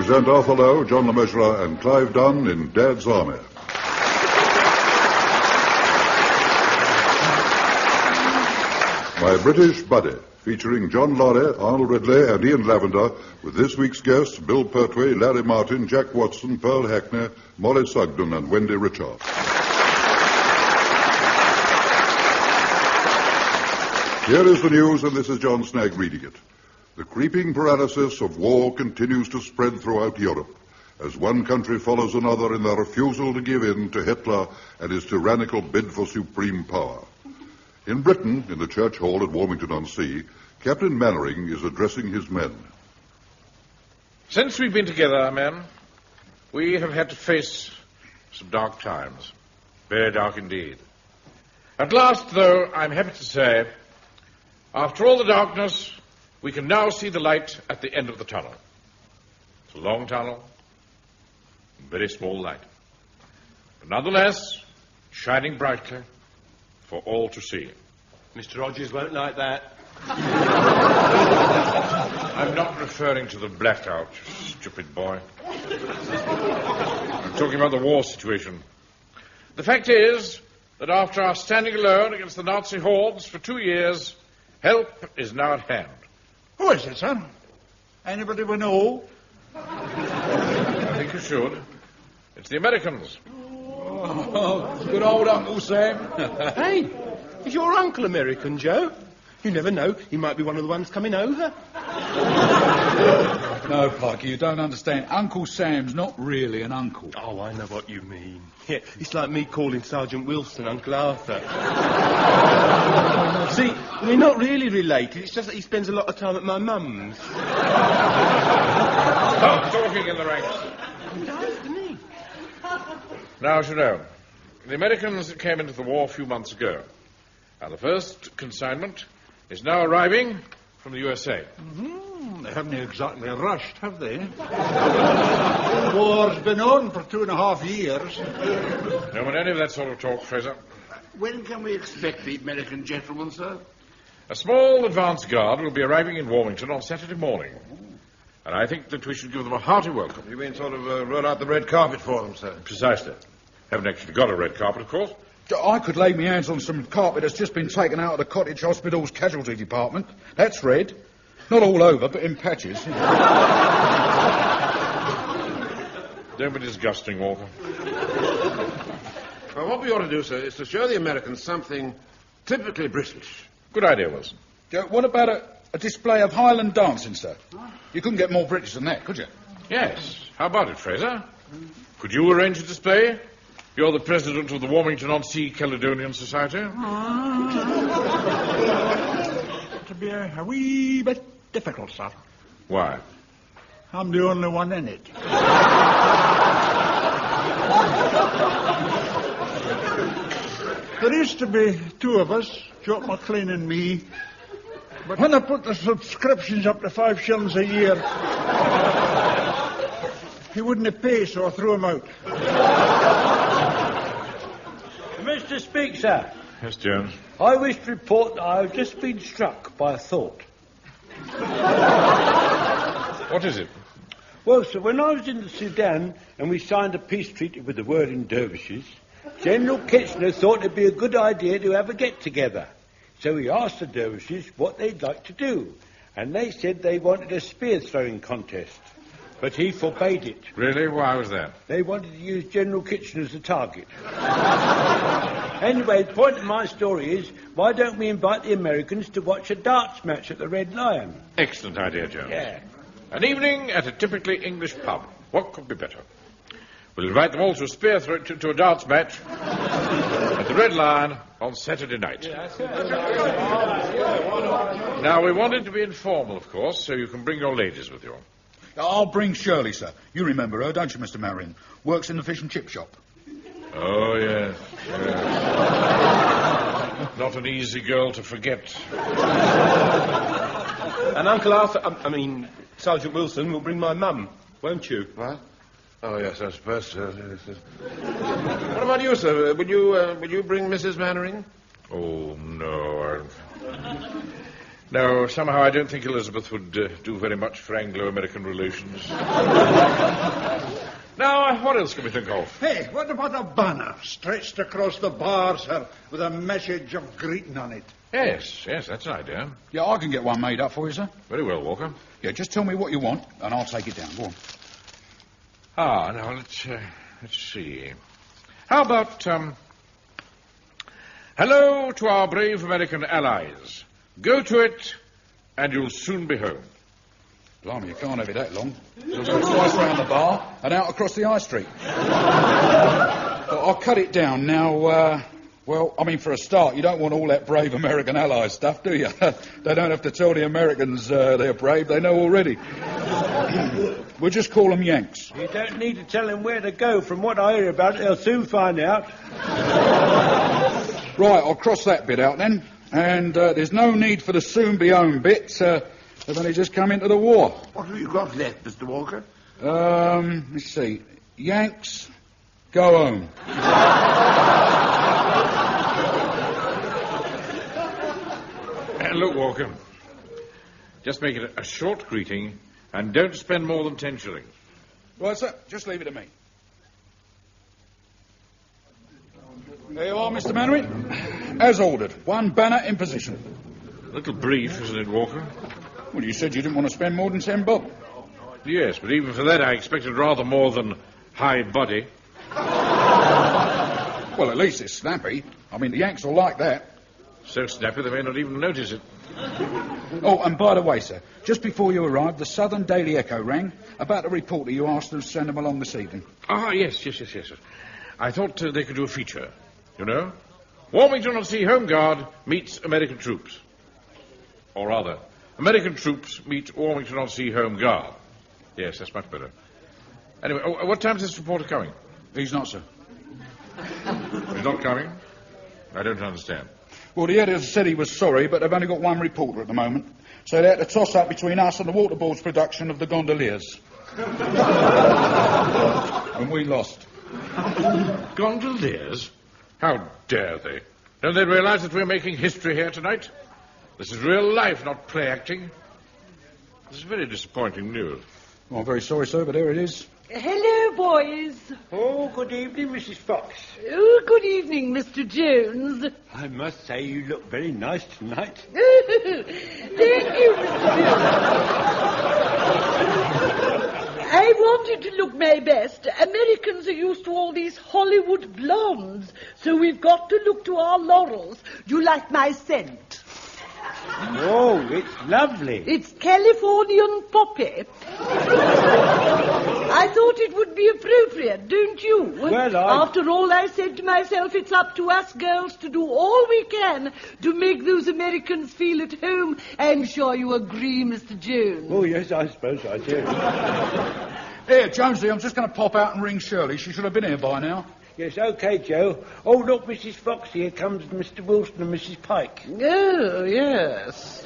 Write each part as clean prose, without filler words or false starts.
present Arthur Lowe, John Le Mesurier, and Clive Dunn in Dad's Army. My British Buddy, featuring John Lorry, Arnold Ridley, and Ian Lavender, with this week's guests Bill Pertwee, Larry Martin, Jack Watson, Pearl Hackney, Molly Sugden, and Wendy Richard. Here is the news, and this is John Snagg reading it. The creeping paralysis of war continues to spread throughout Europe, as one country follows another in their refusal to give in to Hitler and his tyrannical bid for supreme power. In Britain, in the church hall at Warmington-on-Sea, Captain Mannering is addressing his men. Since we've been together, men, we have had to face some dark times. Very dark indeed. At last, though, I'm happy to say, after all the darkness, we can now see the light at the end of the tunnel. It's a long tunnel, a very small light. But nonetheless, shining brightly for all to see. Mr. Rogers won't like that. I'm not referring to the blackout, you stupid boy. I'm talking about the war situation. The fact is that after our standing alone against the Nazi hordes for 2 years, help is now at hand. Who is it, son? Anybody we know? I think you should. It's the Americans. Oh, good old Uncle Sam. Hey, is your uncle American, Joe? You never know. He might be one of the ones coming over. No, Pikey, you don't understand. Uncle Sam's not really an uncle. Oh, I know what you mean. Yeah, it's like me calling Sergeant Wilson Uncle Arthur. See, we're not really related. It's just that he spends a lot of time at my mum's. Stop talking in the ranks. He does, doesn't he? Now, as you know, the Americans came into the war a few months ago. And the first consignment is now arriving from the USA. They haven't exactly rushed, have they? The war's been on for 2.5 years. No one any of that sort of talk, Fraser. When can we expect the American gentleman, sir? A small advance guard will be arriving in Warmington on Saturday morning. And I think that we should give them a hearty welcome. You mean sort of roll out the red carpet for them, sir? Precisely. Haven't actually got a red carpet, of course. I could lay my hands on some carpet that's just been taken out of the cottage hospital's casualty department. That's red. Not all over, but in patches. Don't be disgusting, Walker. Well, what we ought to do, sir, is to show the Americans something typically British. Good idea, Wilson. What about a display of Highland dancing, sir? You couldn't get more British than that, could you? Yes. How about it, Fraser? Could you arrange a display? You're the president of the Warmington-on-Sea Caledonian Society. To be a wee bit difficult, sir. Why? I'm the only one in it. There used to be 2 of us, Jock McLean and me. But when I put the subscriptions up to 5 shillings a year, he wouldn't pay, so I threw him out. Mr. Speaker, sir. Yes, Jones. I wish to report that I have just been struck by a thought. What is it? Well, sir, when I was in the Sudan and we signed a peace treaty with the whirling dervishes, General Kitchener thought it'd be a good idea to have a get-together. So he asked the dervishes what they'd like to do, and they said they wanted a spear-throwing contest. But he forbade it. Really? Why was that? They wanted to use General Kitchener as a target. Anyway, the point of my story is, why don't we invite the Americans to watch a darts match at the Red Lion? Excellent idea, Jones. Yeah. An evening at a typically English pub. What could be better? We'll invite them all to a spear throw to a darts match at the Red Lion on Saturday night. Now, we want it to be informal, of course, so you can bring your ladies with you. I'll bring Shirley, sir. You remember her, don't you, Mr. Marion? Works in the fish and chip shop. Oh, yes. Not an easy girl to forget. And Uncle Arthur, Sergeant Wilson will bring my mum, won't you? What? Oh, yes, I suppose so. Yes. What about you, sir? Will you bring Mrs. Mannering? Oh, no. No, somehow I don't think Elizabeth would do very much for Anglo-American relations. Now, what else can we think of? Hey, what about a banner stretched across the bar, sir, with a message of greeting on it? Yes, that's an idea. Yeah, I can get one made up for you, sir. Very well, Walker. Yeah, just tell me what you want, and I'll take it down. Go on. Now, let's see. How about, hello to our brave American allies. Go to it, and you'll soon be home. Blimey, you can't have it that long. It'll go twice round the bar and out across the high street. I'll cut it down now. Well, I mean, for a start, you don't want all that brave American allies stuff, do you? They don't have to tell the Americans they're brave. They know already. We'll just call them Yanks. You don't need to tell them where to go. From what I hear about it, they'll soon find out. Right, I'll cross that bit out then. And there's no need for the soon-be-home bit. They've only just come into the war. What have you got left, Mr. Walker? Let's see. Yanks, go home. Look, Walker, just make it a short greeting and don't spend more than 10 shillings. Right, sir, just leave it to me. There you are, Mr. Mannering. As ordered, one banner in position. A little brief, isn't it, Walker? Well, you said you didn't want to spend more than 10 bob. Yes, but even for that I expected rather more than high body. Well, at least it's snappy. I mean, the Yanks will like that. So snappy they may not even notice it. Oh, and by the way, sir, just before you arrived, the Southern Daily Echo rang about a reporter you asked them to send them along this evening. Ah, yes. I thought they could do a feature, you know. Warmington on Sea Home Guard meets American troops. Or rather, American troops meet Warmington on Sea Home Guard. Yes, that's much better. Anyway, what time is this reporter coming? He's not, sir. He's not coming? I don't understand. Well, the editor said he was sorry, but they've only got one reporter at the moment. So they had to toss up between us and the Waterboard's production of The Gondoliers. And we lost. Gondoliers? How dare they? Don't they realize that we're making history here tonight? This is real life, not play acting. This is very disappointing news. Well, I'm very sorry, sir, but there it is. Hello, boys. Oh, good evening, Mrs. Fox. Oh, good evening, Mr. Jones. I must say you look very nice tonight. Thank you, Mr. Jones. I wanted to look my best. Americans are used to all these Hollywood blondes, so we've got to look to our laurels. Do you like my scent? Oh, it's lovely. It's Californian poppy. I thought it would be appropriate, don't you? Well, After all, I said to myself, it's up to us girls to do all we can to make those Americans feel at home. I'm sure you agree, Mr. Jones. Oh, yes, I suppose I do. Here, Jonesy, I'm just going to pop out and ring Shirley. She should have been here by now. Yes, OK, Joe. Oh, look, Mrs. Fox, here comes Mr. Wilson and Mrs. Pike. Oh, yes.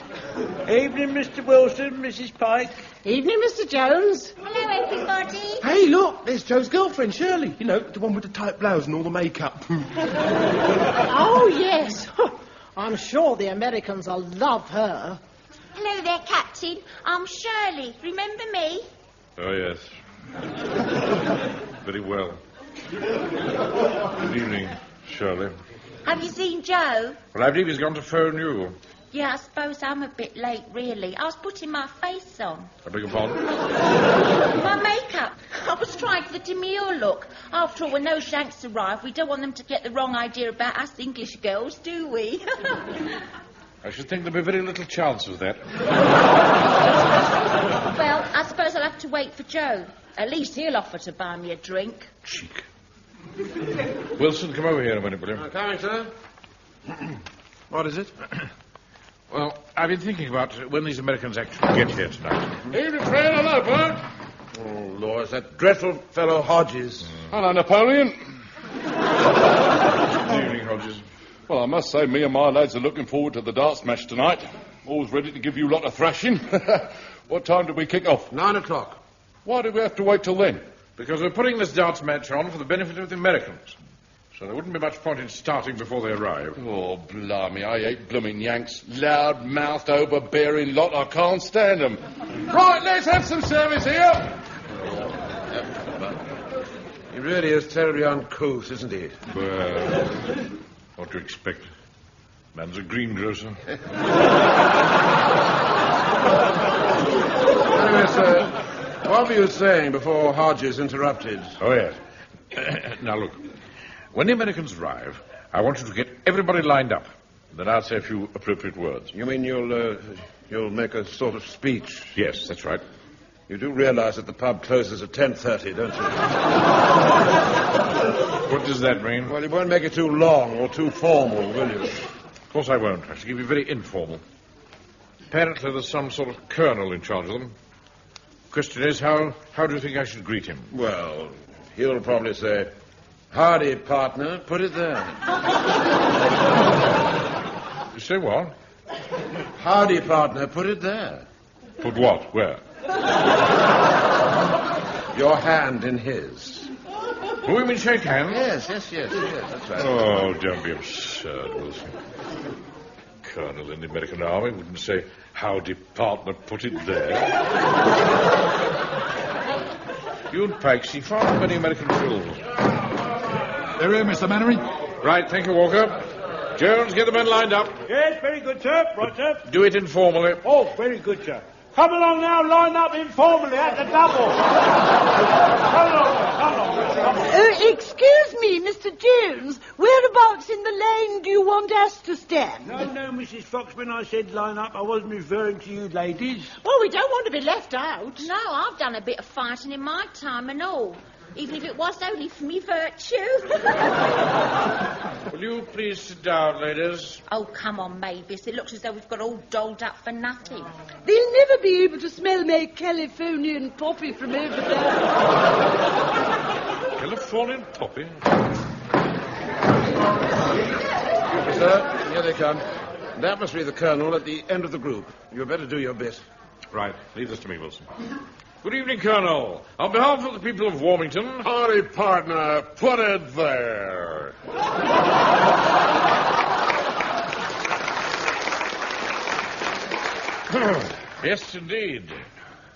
Evening, Mr. Wilson, Mrs. Pike. Evening, Mr. Jones. Hello, everybody. Hey, look, there's Joe's girlfriend, Shirley. You know, the one with the tight blouse and all the makeup. Oh, yes. I'm sure the Americans will love her. Hello there, Captain. I'm Shirley. Remember me? Oh, yes. Very well. Good evening, Shirley. Have you seen Joe? Well, I believe he's gone to phone you. Yeah, I suppose I'm a bit late, really. I was putting my face on. I beg your pardon? My makeup. I was trying for the demure look. After all, when those Yanks arrive, we don't want them to get the wrong idea about us English girls, do we? I should think there'd be very little chance of that. Well, I suppose I'll have to wait for Joe. At least he'll offer to buy me a drink. Cheek. Wilson, come over here a minute, will you? Coming, sir. What is it? Well, I've been thinking about when these Americans actually get here tonight. Evening, friend. Hello, Bert. Oh, Lord, it's that dreadful fellow Hodges. Hello, Napoleon. Good evening, Hodges. Well, I must say, me and my lads are looking forward to the darts match tonight. Always ready to give you a lot of thrashing. What time did we kick off? 9 o'clock. Why did we have to wait till then? Because we're putting this darts match on for the benefit of the Americans. So there wouldn't be much point in starting before they arrive. Oh, blimey, I hate blooming Yanks. Loud-mouthed, overbearing lot. I can't stand them. Right, let's have some service here. He really is terribly uncouth, isn't he? Well, what do you expect? Man's a greengrocer. Anyway, sir, what were you saying before Hodges interrupted? Oh, yes. Now, look. When the Americans arrive, I want you to get everybody lined up. Then I'll say a few appropriate words. You mean you'll make a sort of speech? Yes, that's right. You do realize that the pub closes at 10:30, don't you? What does that mean? Well, you won't make it too long or too formal, will you? Of course I won't. I shall keep it very informal. Apparently there's some sort of colonel in charge of them. Question is, how do you think I should greet him? Well, he'll probably say, "Howdy, partner, put it there." You say what? "Howdy, partner, put it there." Put what? Where? Your hand in his. Do you mean shake hands? Yes, that's right. Oh, don't be absurd, Wilson. Colonel in the American Army wouldn't say, "Howdy, partner, put it there." You and Pike see far too many American films. They're here, Mr. Mannering. Right, thank you, Walker. Jones, get the men lined up. Yes, very good, sir. Right, sir. Do it informally. Oh, very good, sir. Come along now, line up informally at the double. Come along. Excuse me, Mr. Jones. Whereabouts in the lane do you want us to stand? No, Mrs. Fox, when I said line up, I wasn't referring to you ladies. Oh, we don't want to be left out. No, I've done a bit of fighting in my time and all. Even if it was only for me virtue. Will you please sit down, ladies? Oh, come on, Mavis. It looks as though we've got all dolled up for nothing. They'll never be able to smell my Californian poppy from over there. Californian poppy? Sir, here they come. That must be the colonel at the end of the group. You'd better do your bit. Right, leave this to me, Wilson. Good evening, Colonel. On behalf of the people of Warmington... Howdy, partner. Put it there. Yes, indeed.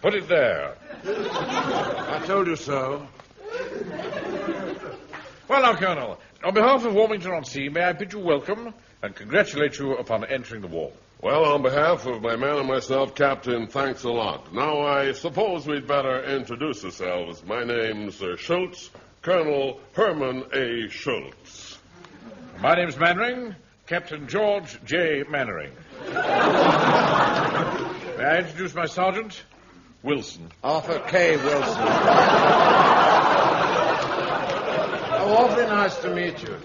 Put it there. I told you so. Well, now, Colonel, on behalf of Warmington-on-Sea, may I bid you welcome and congratulate you upon entering the war. Well, on behalf of my man and myself, Captain, thanks a lot. Now, I suppose we'd better introduce ourselves. My name's Schultz, Colonel Herman A. Schultz. My name's Mannering, Captain George J. Mannering. May I introduce my sergeant, Wilson. Arthur K. Wilson. Oh, awfully nice to meet you.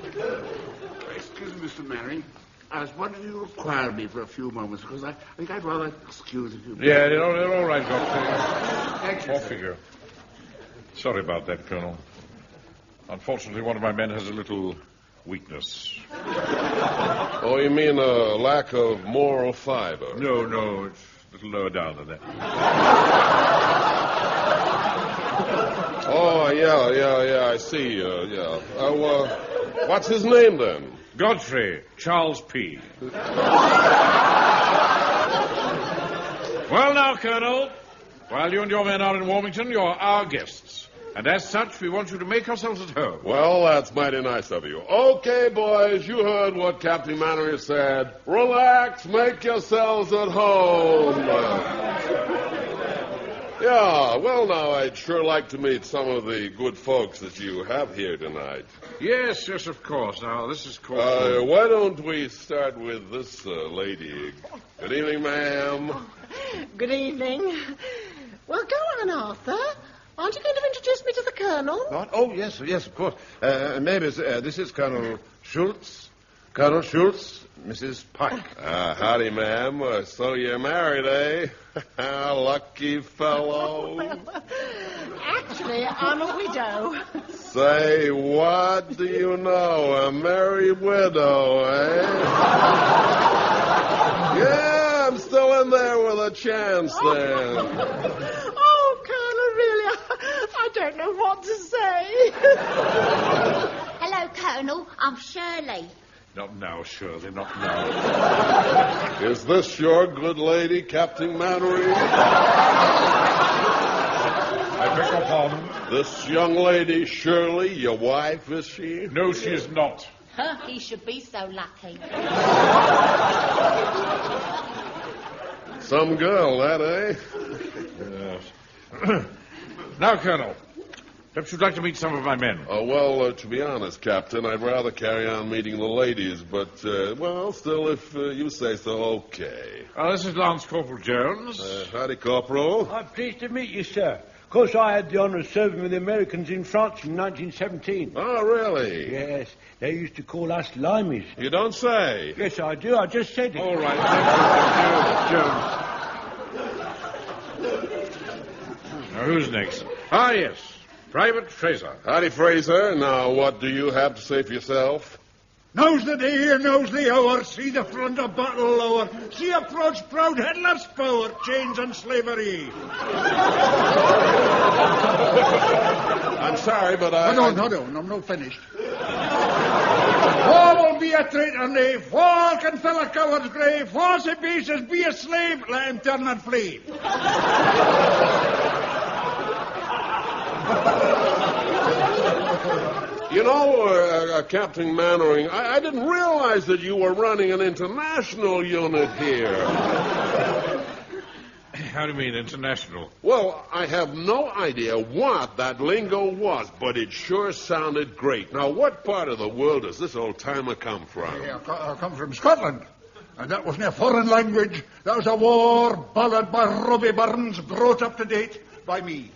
Excuse me, Mr. Mannering. I was wondering if you would require me for a few moments, because I think I'd rather excuse a few minutes. Yeah, they're all right, Doctor. Thank you, Off figure. Sorry about that, Colonel. Unfortunately, one of my men has a little weakness. Oh, you mean a lack of moral fiber? No, it's a little lower down than that. Oh, yeah, I see, yeah. What's his name, then? Godfrey Charles P. Well, now, Colonel, while you and your men are in Warmington, you're our guests. And as such, we want you to make yourselves at home. Well, that's mighty nice of you. Okay, boys, you heard what Captain Mannering said. Relax, make yourselves at home. Yeah, well, now, I'd sure like to meet some of the good folks that you have here tonight. Yes, of course. Now, this is called... why don't we start with this lady? Good evening, ma'am. Good evening. Well, go on, Arthur. Aren't you going to introduce me to the Colonel? What? Oh, yes, of course. Maybe this is Colonel Schultz. Colonel Schultz, Mrs. Pike. Howdy, ma'am. So you're married, eh? Lucky fellow. Well, actually, I'm a widow. Say, what do you know? A married widow, eh? Yeah, I'm still in there with a chance, then. Oh, Colonel, really, I don't know what to say. Hello, Colonel. Colonel. I'm Shirley. Not now, Shirley, not now. Is this your good lady, Captain Mannering? I beg your pardon? This young lady, Shirley, your wife, is she? No, she is not. Huh, he should be so lucky. Some girl, that, eh? Yes. Now, Colonel, perhaps you'd like to meet some of my men. To be honest, Captain, I'd rather carry on meeting the ladies, but, still, if you say so, okay. This is Lance Corporal Jones. Howdy, Corporal. I'm pleased to meet you, sir. Of course, I had the honour of serving with the Americans in France in 1917. Oh, really? Yes, they used to call us limeys. You don't say. Yes, I do. I just said it. All right, Jones. Now, who's next? Ah, yes, Private Fraser. Howdy, Fraser. Now, what do you have to say for yourself? Now's the day here, now's the hour. See the front of battle lower. See approach proud headless power, chains and slavery. I'm sorry, but I... Hold on, I'm not finished. War will be a traitor knave. War can fill a coward's grave. Horse and beasts be a slave. Let him turn and flee. You know, Captain Mannering, I didn't realize that you were running an international unit here. How do you mean, international? Well, I have no idea what that lingo was, but it sure sounded great. Now, what part of the world does this old-timer come from? Yeah, I come from Scotland. And that wasn't a foreign language. That was a war ballad by Robbie Burns, brought up to date by me.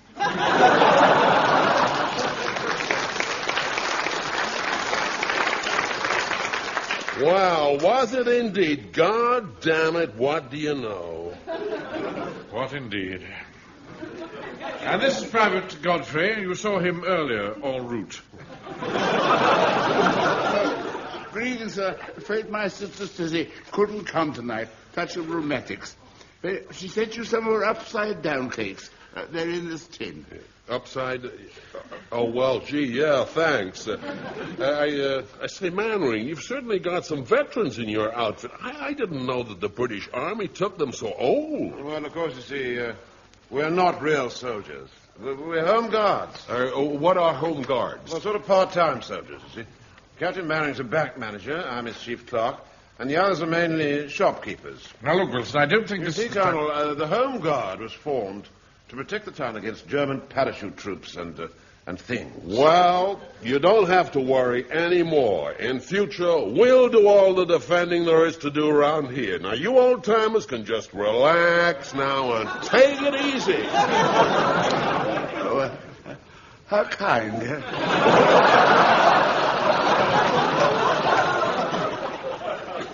Wow, was it indeed? God damn it, what do you know? What indeed? And this is Private Godfrey. You saw him earlier, en route. Greetings, sir. Afraid my sister Susie couldn't come tonight. Touch of rheumatics. She sent you some of her upside-down cakes. They're in this tin. Upside... Oh, well, gee, yeah, thanks. I say, Mannering, you've certainly got some veterans in your outfit. I didn't know that the British Army took them so old. Well, of course, you see, we're not real soldiers. We're home guards. What are home guards? Well, sort of part-time soldiers, you see. Captain Mannering's a bank manager. I'm his chief clerk. And the others are mainly shopkeepers. Now, look, Wilson, I don't think you this... see, Colonel, the Home Guard was formed to protect the town against German parachute troops and things. Well, you don't have to worry anymore. In future, we'll do all the defending there is to do around here. Now, you old-timers can just relax now and take it easy. Oh, how kind.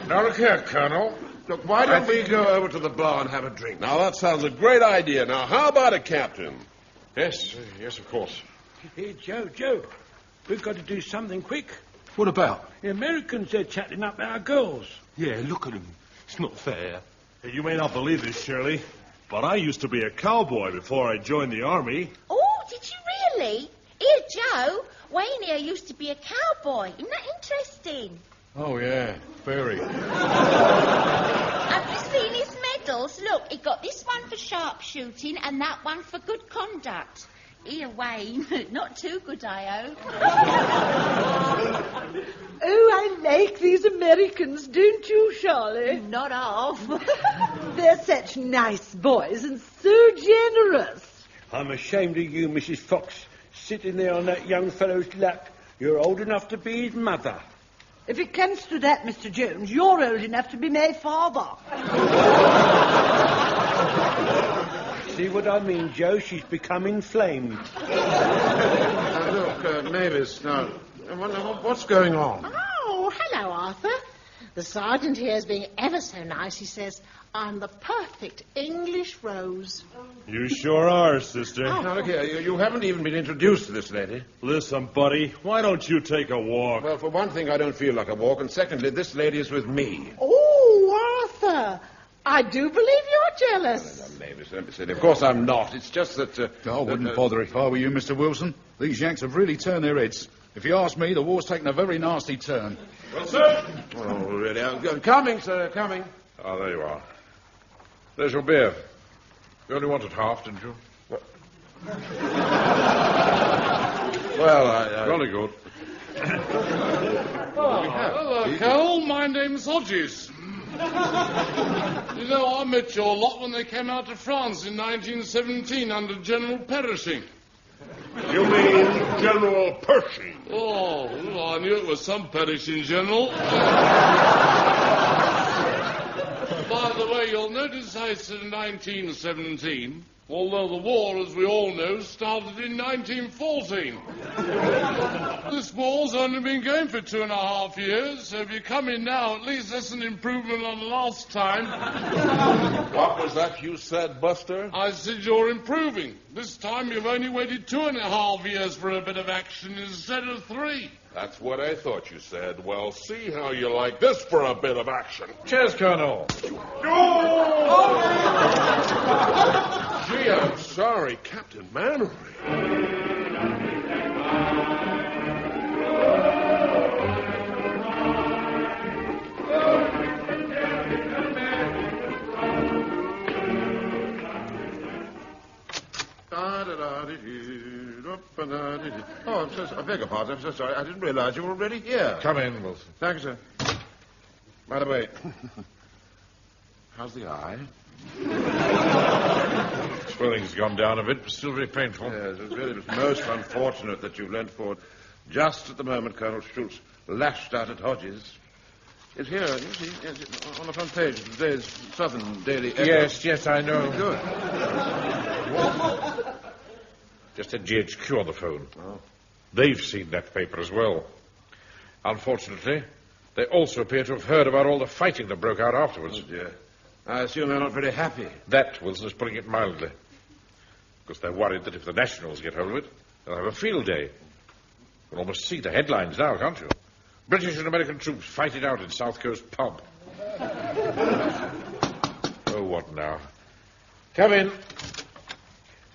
Now, look here, Colonel. Look, why don't we go over to the bar and have a drink? Now, that sounds a great idea. Now, how about it, Captain? Yes, of course. Hey, Joe, we've got to do something quick. What about? The Americans are chatting up our girls. Yeah, look at them. It's not fair. Hey, you may not believe this, Shirley, but I used to be a cowboy before I joined the army. Oh, did you really? Here, Joe, Wayne here used to be a cowboy. Isn't that interesting? Oh, yeah, very. Have you seen his medals? Look, he got this one for sharpshooting and that one for good conduct. Here, Wayne, not too good, I hope. Oh, I like these Americans, don't you, Charlie? Not half. They're such nice boys and so generous. I'm ashamed of you, Mrs. Fox, sitting there on that young fellow's lap. You're old enough to be his mother. If it comes to that, Mr. Jones, you're old enough to be my father. See what I mean, Joe? She's become inflamed. Look, Mavis, now, what's going on? Oh, hello, Arthur. The sergeant here is being ever so nice. He says, I'm the perfect English rose. You sure are, sister. Now, look here, you haven't even been introduced to this lady. Listen, buddy, why don't you take a walk? Well, for one thing, I don't feel like a walk, and secondly, this lady is with me. Oh, Arthur, I do believe you're jealous. No, Mavis, let me say, of course I'm not. It's just that... I wouldn't bother if I were you, Mr. Wilson. These Yanks have really turned their heads. If you ask me, the war's taken a very nasty turn. Well, sir? Oh, really? I'm coming, sir, coming. Ah, there you are. There's your beer. You only wanted half, didn't you? Well, I... Jolly good. Hello, Cal. My name's Hodges. You know, I met your lot when they came out to France in 1917 under General Pershing. You mean General Pershing? Oh, well, I knew it was some Pershing general. By the way, you'll notice I said 1917, although the war, as we all know, started in 1914. This war's only been going for 2.5 years, so if you come in now, at least that's an improvement on last time. What was that you said, Buster? I said you're improving. This time you've only waited 2.5 years for a bit of action instead of 3. That's what I thought you said. Well, see how you like this for a bit of action. Cheers, Colonel. Gee, I'm sorry, Captain Mannering. Oh, I beg your pardon. I'm so sorry. I didn't realize you were already here. Come in, Wilson. Thank you, sir. By the way, how's the eye? Swelling's gone down a bit, but still very painful. Yes, it really was most unfortunate that you leant forward just at the moment Colonel Schultz lashed out at Hodges. It's here, you see, yes, on the front page of today's Southern Daily Echo. Yes, I know. Good. Just had GHQ on the phone. Oh. They've seen that paper as well. Unfortunately, they also appear to have heard about all the fighting that broke out afterwards. Oh, dear. I assume they're not very happy. That, Wilson, is putting it mildly. Because they're worried that if the Nationals get hold of it, they'll have a field day. You can almost see the headlines now, can't you? British and American troops fight it out in South Coast pub. Oh, what now? Come in.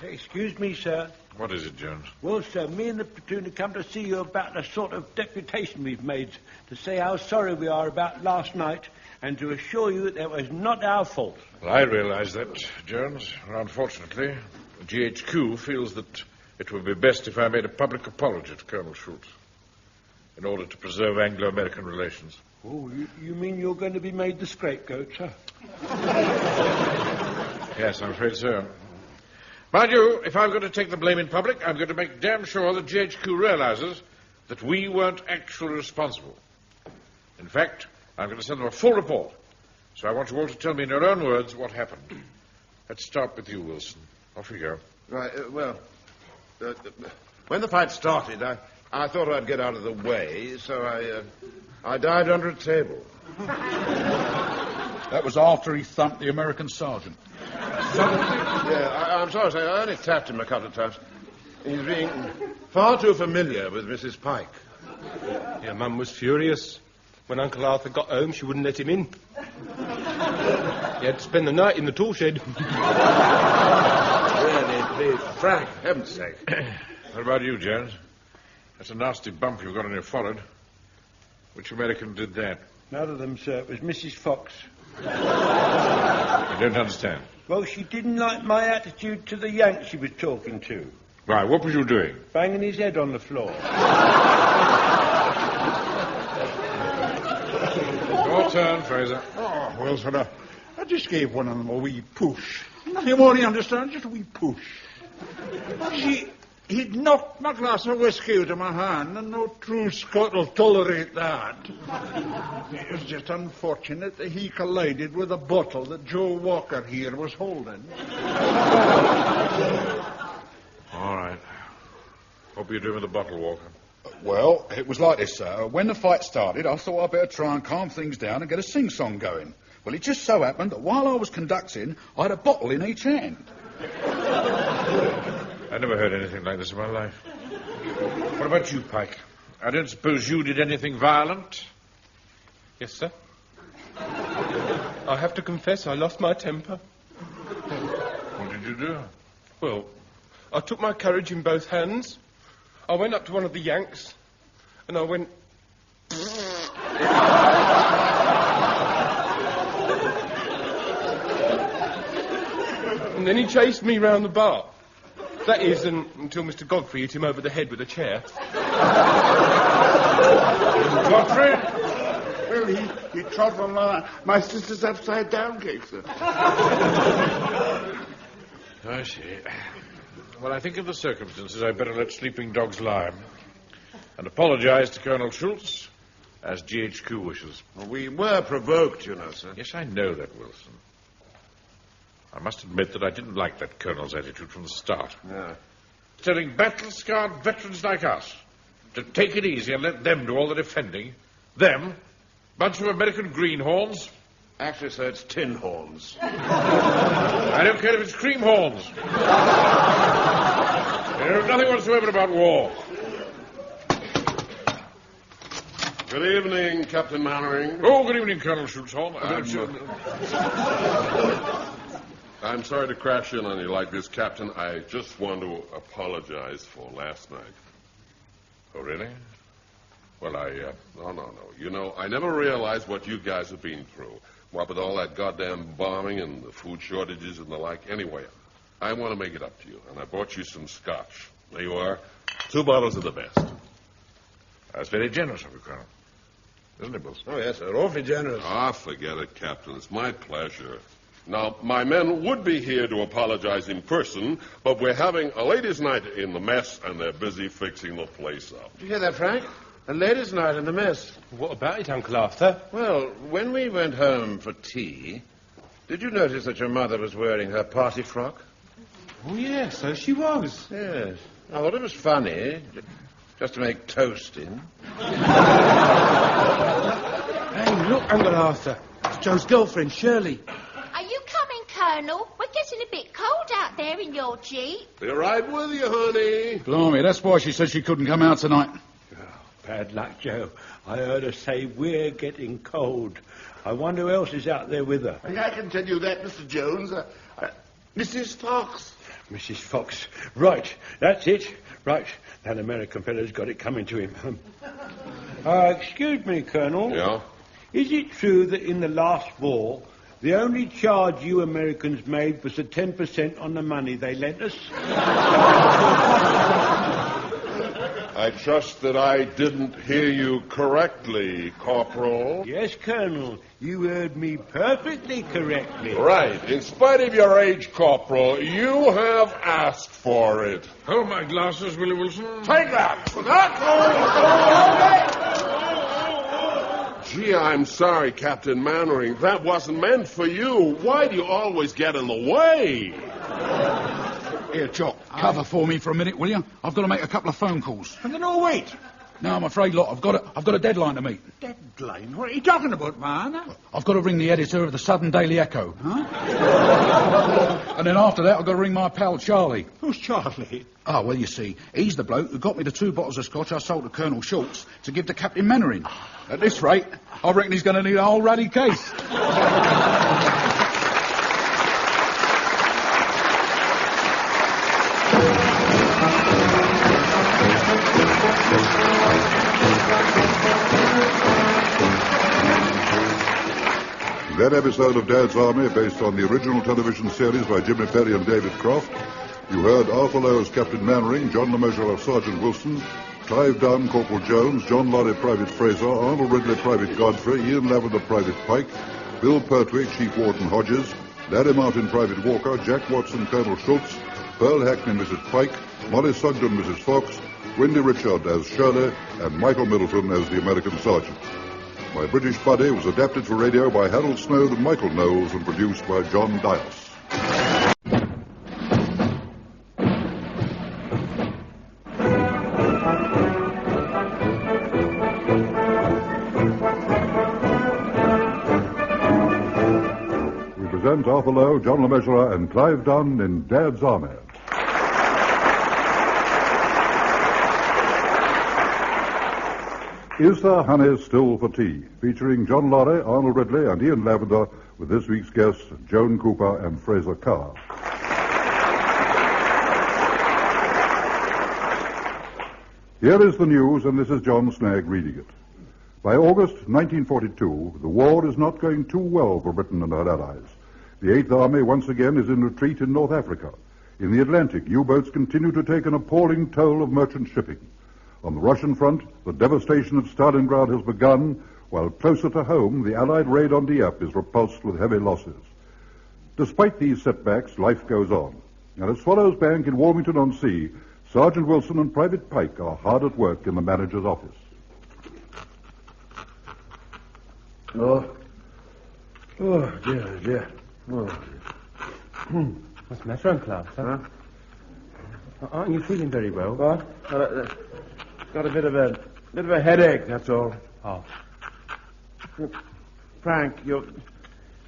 Excuse me, sir. What is it, Jones? Well, sir, me and the platoon have come to see you about a sort of deputation we've made to say how sorry we are about last night and to assure you that it was not our fault. Well, I realise that, Jones. Unfortunately, GHQ feels that it would be best if I made a public apology to Colonel Schultz in order to preserve Anglo-American relations. Oh, you mean you're going to be made the scapegoat, sir? Yes, I'm afraid so. Mind you, if I'm going to take the blame in public, I'm going to make damn sure that GHQ realizes that we weren't actually responsible. In fact, I'm going to send them a full report. So I want you all to tell me in your own words what happened. Let's start with you, Wilson. Off we go. Right, when the fight started, I thought I'd get out of the way, so I dived under a table. That was after he thumped the American sergeant. Yeah, I'm sorry, sir. I only tapped him a couple of times. He's being far too familiar with Mrs. Pike. Your mum was furious. When Uncle Arthur got home, she wouldn't let him in. He had to spend the night in the tool shed. Really, please, Frank, heaven's sake. What about you, Jones? That's a nasty bump you've got on your forehead. Which American did that? None of them, sir. It was Mrs. Fox. I don't understand. Well, she didn't like my attitude to the Yank she was talking to. Why, what was you doing? Banging his head on the floor. Your turn, Fraser. Oh, well, sir, I just gave one of them a wee push. You only understand, just a wee push. He'd knocked my glass of whiskey out of my hand, and no true Scot will tolerate that. It was just unfortunate that he collided with a bottle that Joe Walker here was holding. All right. Hope you're doing with the bottle, Walker. Well, it was like this, sir. When the fight started, I thought I'd better try and calm things down and get a sing-song going. Well, it just so happened that while I was conducting, I had a bottle in each hand. I never heard anything like this in my life. What about you, Pike? I don't suppose you did anything violent? Yes, sir. I have to confess I lost my temper. What did you do? Well, I took my courage in both hands. I went up to one of the Yanks, and I went... and then he chased me round the bar. That is, until Mr. Godfrey hit him over the head with a chair. Godfrey? Well, he trod on my sister's upside-down cake, sir. I see. Well, I think in the circumstances I'd better let sleeping dogs lie and apologize to Colonel Schultz as GHQ wishes. Well, we were provoked, you know, sir. Yes, I know that, Wilson. I must admit that I didn't like that colonel's attitude from the start. Yeah. Telling battle-scarred veterans like us to take it easy and let them do all the defending. Them? Bunch of American greenhorns? Actually, sir, it's tin horns. I don't care if it's cream horns. They know nothing whatsoever about war. Good evening, Captain Mannering. Oh, good evening, Colonel Schultzholm. I'm sorry to crash in on you like this, Captain. I just want to apologize for last night. Oh, really? Well, No. You know, I never realized what you guys have been through. What with all that goddamn bombing and the food shortages and the like. Anyway, I want to make it up to you, and I bought you some scotch. There you are. 2 bottles of the best. That's very generous of you, Colonel. Isn't it, Wilson? Oh, yes, sir. Awfully generous. Ah, forget it, Captain. It's my pleasure. Now, my men would be here to apologize in person, but we're having a ladies' night in the mess, and they're busy fixing the place up. Did you hear that, Frank? A ladies' night in the mess. What about it, Uncle Arthur? Well, when we went home for tea, did you notice that your mother was wearing her party frock? Oh, yes, so she was. Yes. I thought it was funny, just to make toast in. Hey, look, Uncle Arthur. It's Joe's girlfriend, Shirley. Are you coming, Colonel? We're getting a bit cold out there in your Jeep. Be right with you, honey. Blimey, that's why she said she couldn't come out tonight. Bad luck, Joe. I heard her say we're getting cold. I wonder who else is out there with her. I can tell you that, Mr. Jones. Mrs. Fox. Mrs. Fox. Right, that's it. Right, that American fellow's got it coming to him. Excuse me, Colonel. Yeah? Is it true that in the last war, the only charge you Americans made was the 10% on the money they lent us? I trust that I didn't hear you correctly, Corporal. Yes, Colonel. You heard me perfectly correctly. Right. In spite of your age, Corporal, you have asked for it. Hold my glasses, Willie Wilson. Take that! Gee, I'm sorry, Captain Mannering. That wasn't meant for you. Why do you always get in the way? Here, Jock, cover for me for a minute, will you? I've got to make a couple of phone calls. No, wait. No, I'm afraid, lot, I've got a deadline to meet. Deadline? What are you talking about, man? I've got to ring the editor of the Southern Daily Echo. Huh? And then after that, I've got to ring my pal Charlie. Who's Charlie? Oh, well, you see, he's the bloke who got me the 2 bottles of scotch I sold to Colonel Schultz to give to Captain Mannering. At this rate, I reckon he's going to need a whole ruddy case. That episode of Dad's Army, based on the original television series by Jimmy Perry and David Croft, you heard Arthur Lowe as Captain Mannering, John LeMessurier as Sergeant Wilson, Clive Dunn, Corporal Jones, John Lorry, Private Fraser, Arnold Ridley, Private Godfrey, Ian Lavender, Private Pike, Bill Pertwee, Chief Warden Hodges, Larry Martin, Private Walker, Jack Watson, Colonel Schultz, Pearl Hackney, Mrs. Pike, Molly Sugden, Mrs. Fox, Wendy Richard as Shirley, and Michael Middleton as the American Sergeant. My British Buddy was adapted for radio by Harold Snow and Michael Knowles and produced by John Dias. We present Arthur Lowe, John LeMessurier, and Clive Dunn in Dad's Army. Is There Honey Still for Tea? Featuring John Lorry, Arnold Ridley, and Ian Lavender, with this week's guests, Joan Cooper and Fraser Carr. Here is the news, and this is John Snagg reading it. By August 1942, the war is not going too well for Britain and her allies. The Eighth Army once again is in retreat in North Africa. In the Atlantic, U-boats continue to take an appalling toll of merchant shipping. On the Russian front, the devastation of Stalingrad has begun, while closer to home, the Allied raid on Dieppe is repulsed with heavy losses. Despite these setbacks, life goes on. And at Swallows Bank in Warmington-on-Sea, Sergeant Wilson and Private Pike are hard at work in the manager's office. Oh, dear. Oh, dear. What's the matter, Uncle Arthur? Huh? Aren't you feeling very well? What? Got a bit of a headache, that's all. Oh. Frank, you're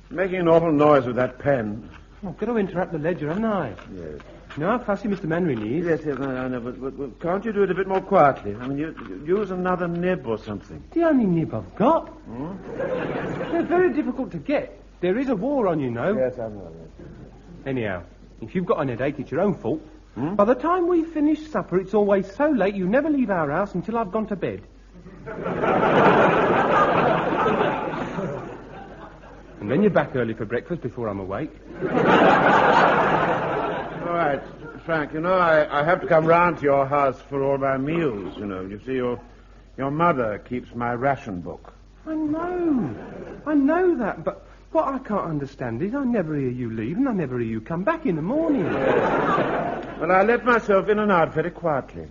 making an awful noise with that pen. I've got to interrupt the ledger, haven't I? Yes. You know how fussy Mr. Manring is? Yes, I know, but can't you do it a bit more quietly? I mean, you use another nib or something. The only nib I've got. They're very difficult to get. There is a war on, you know. Yes, I know. Anyhow, if you've got an headache, it's your own fault. By the time we finish supper, it's always so late you never leave our house until I've gone to bed. And then you're back early for breakfast before I'm awake. All right, Frank, you know, I have to come round to your house for all my meals, you know. You see, your mother keeps my ration book. I know that, but what I can't understand is I never hear you leave and I never hear you come back in the morning. Well, I let myself in and out very quietly.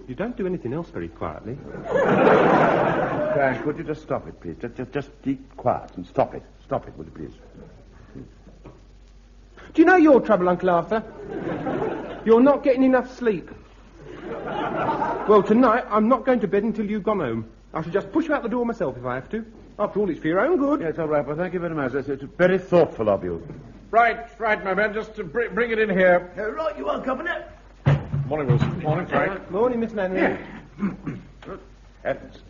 You don't do anything else very quietly. Frank, would you just stop it, please? Just keep quiet and stop it. Stop it, would you please? Do you know your trouble, Uncle Arthur? You're not getting enough sleep. Well, tonight I'm not going to bed until you've gone home. I shall just push you out the door myself if I have to. After all, it's for your own good. Yes, all right. Well, thank you very much. It's very thoughtful of you. Right, my man. Just to bring it in here. Right you are, Governor. Morning, Wilson. Morning, Frank. Morning, Miss Manning. Good heavens.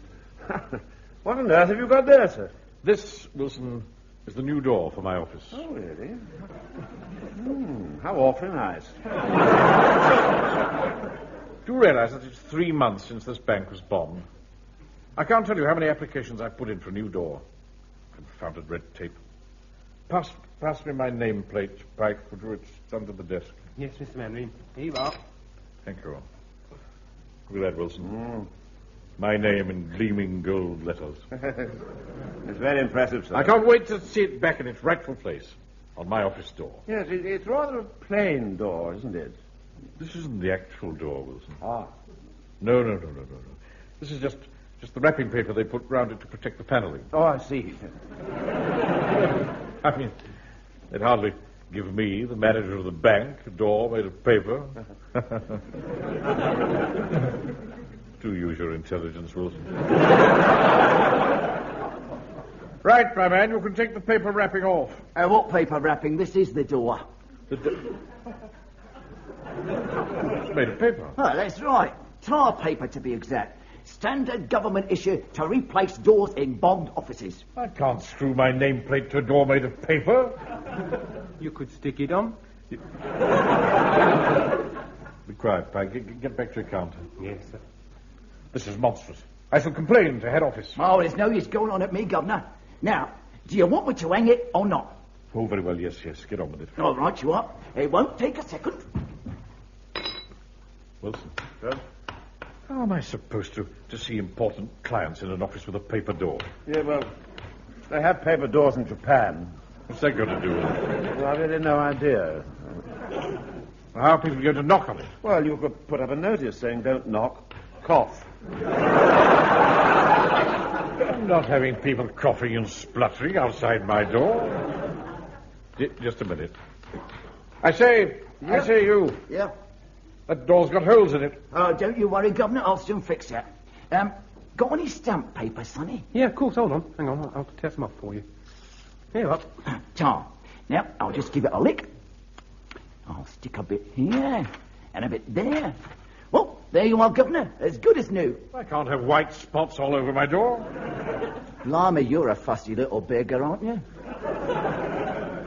What on earth have you got there, sir? This, Wilson, is the new door for my office. Oh, really? How awfully nice. Do you realize that it's 3 months since this bank was bombed? I can't tell you how many applications I've put in for a new door. Confounded red tape. Pass me my nameplate, Pike, would you? It's under the desk. Yes, Mr. Manring. Here you are. Thank you. Look at that, Wilson. My name in gleaming gold letters. It's very impressive, sir. I can't wait to see it back in its rightful place on my office door. Yes, it's rather a plain door, isn't it? This isn't the actual door, Wilson. Ah. No. This is just the wrapping paper they put round it to protect the paneling. Oh, I see. I mean, they'd hardly give me, the manager of the bank, a door made of paper. Do use your intelligence, Wilson. Right, my man, you can take the paper wrapping off. What paper wrapping? This is the door. It's made of paper. Oh, that's right. Tar paper, to be exact. Standard government issue to replace doors in bombed offices. I can't screw my nameplate to a door made of paper. You could stick it on. Be quiet, Pike. Get back to your counter. Yes, sir. This is monstrous. I shall complain to head office. Oh, there's no use going on at me, Governor. Now, do you want me to hang it or not? Oh, very well, yes. Get on with it. All right, you are. It won't take a second. Wilson. Yes? How am I supposed to see important clients in an office with a paper door? Yeah, well, they have paper doors in Japan. What's that got to do with it? Well, I've really no idea. How are people going to knock on it? Well, you could put up a notice saying, don't knock, cough. I'm not having people coughing and spluttering outside my door. Just a minute. I say, you. Yeah? That door's got holes in it. Oh, don't you worry, Governor. I'll soon fix that. Got any stamp paper, Sonny? Yeah, of course. Hold on. Hang on. I'll tear some off for you. Here you are. Tom. Now, I'll just give it a lick. I'll stick a bit here and a bit there. Well, there you are, Governor. As good as new. I can't have white spots all over my door. Blimey, you're a fussy little beggar, aren't you?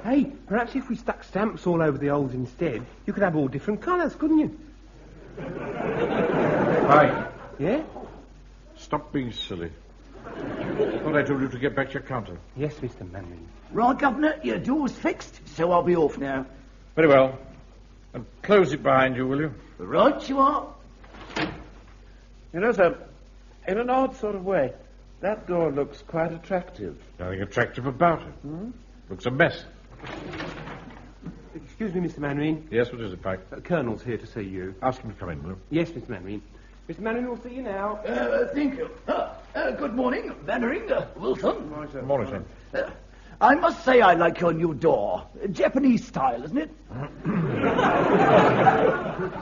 Hey, perhaps if we stuck stamps all over the holes instead, you could have all different colours, couldn't you? Hi. Yeah? Stop being silly. Thought I told you to get back to your counter. Yes, Mr. Manning. Right, Governor, your door's fixed, so I'll be off now. Very well. And close it behind you, will you? Right you are. You know, sir, in an odd sort of way, that door looks quite attractive. Nothing attractive about it. Looks a mess. Excuse me, Mr. Manning. Yes, what is it, Pike? Colonel's here to see you. Ask him to come in, will you? Yes, Mr. Manning. Mr. Manning will see you now. Thank you. Good morning, Mannering, Wilson. Good morning, sir. I must say I like your new door. Japanese style, isn't it?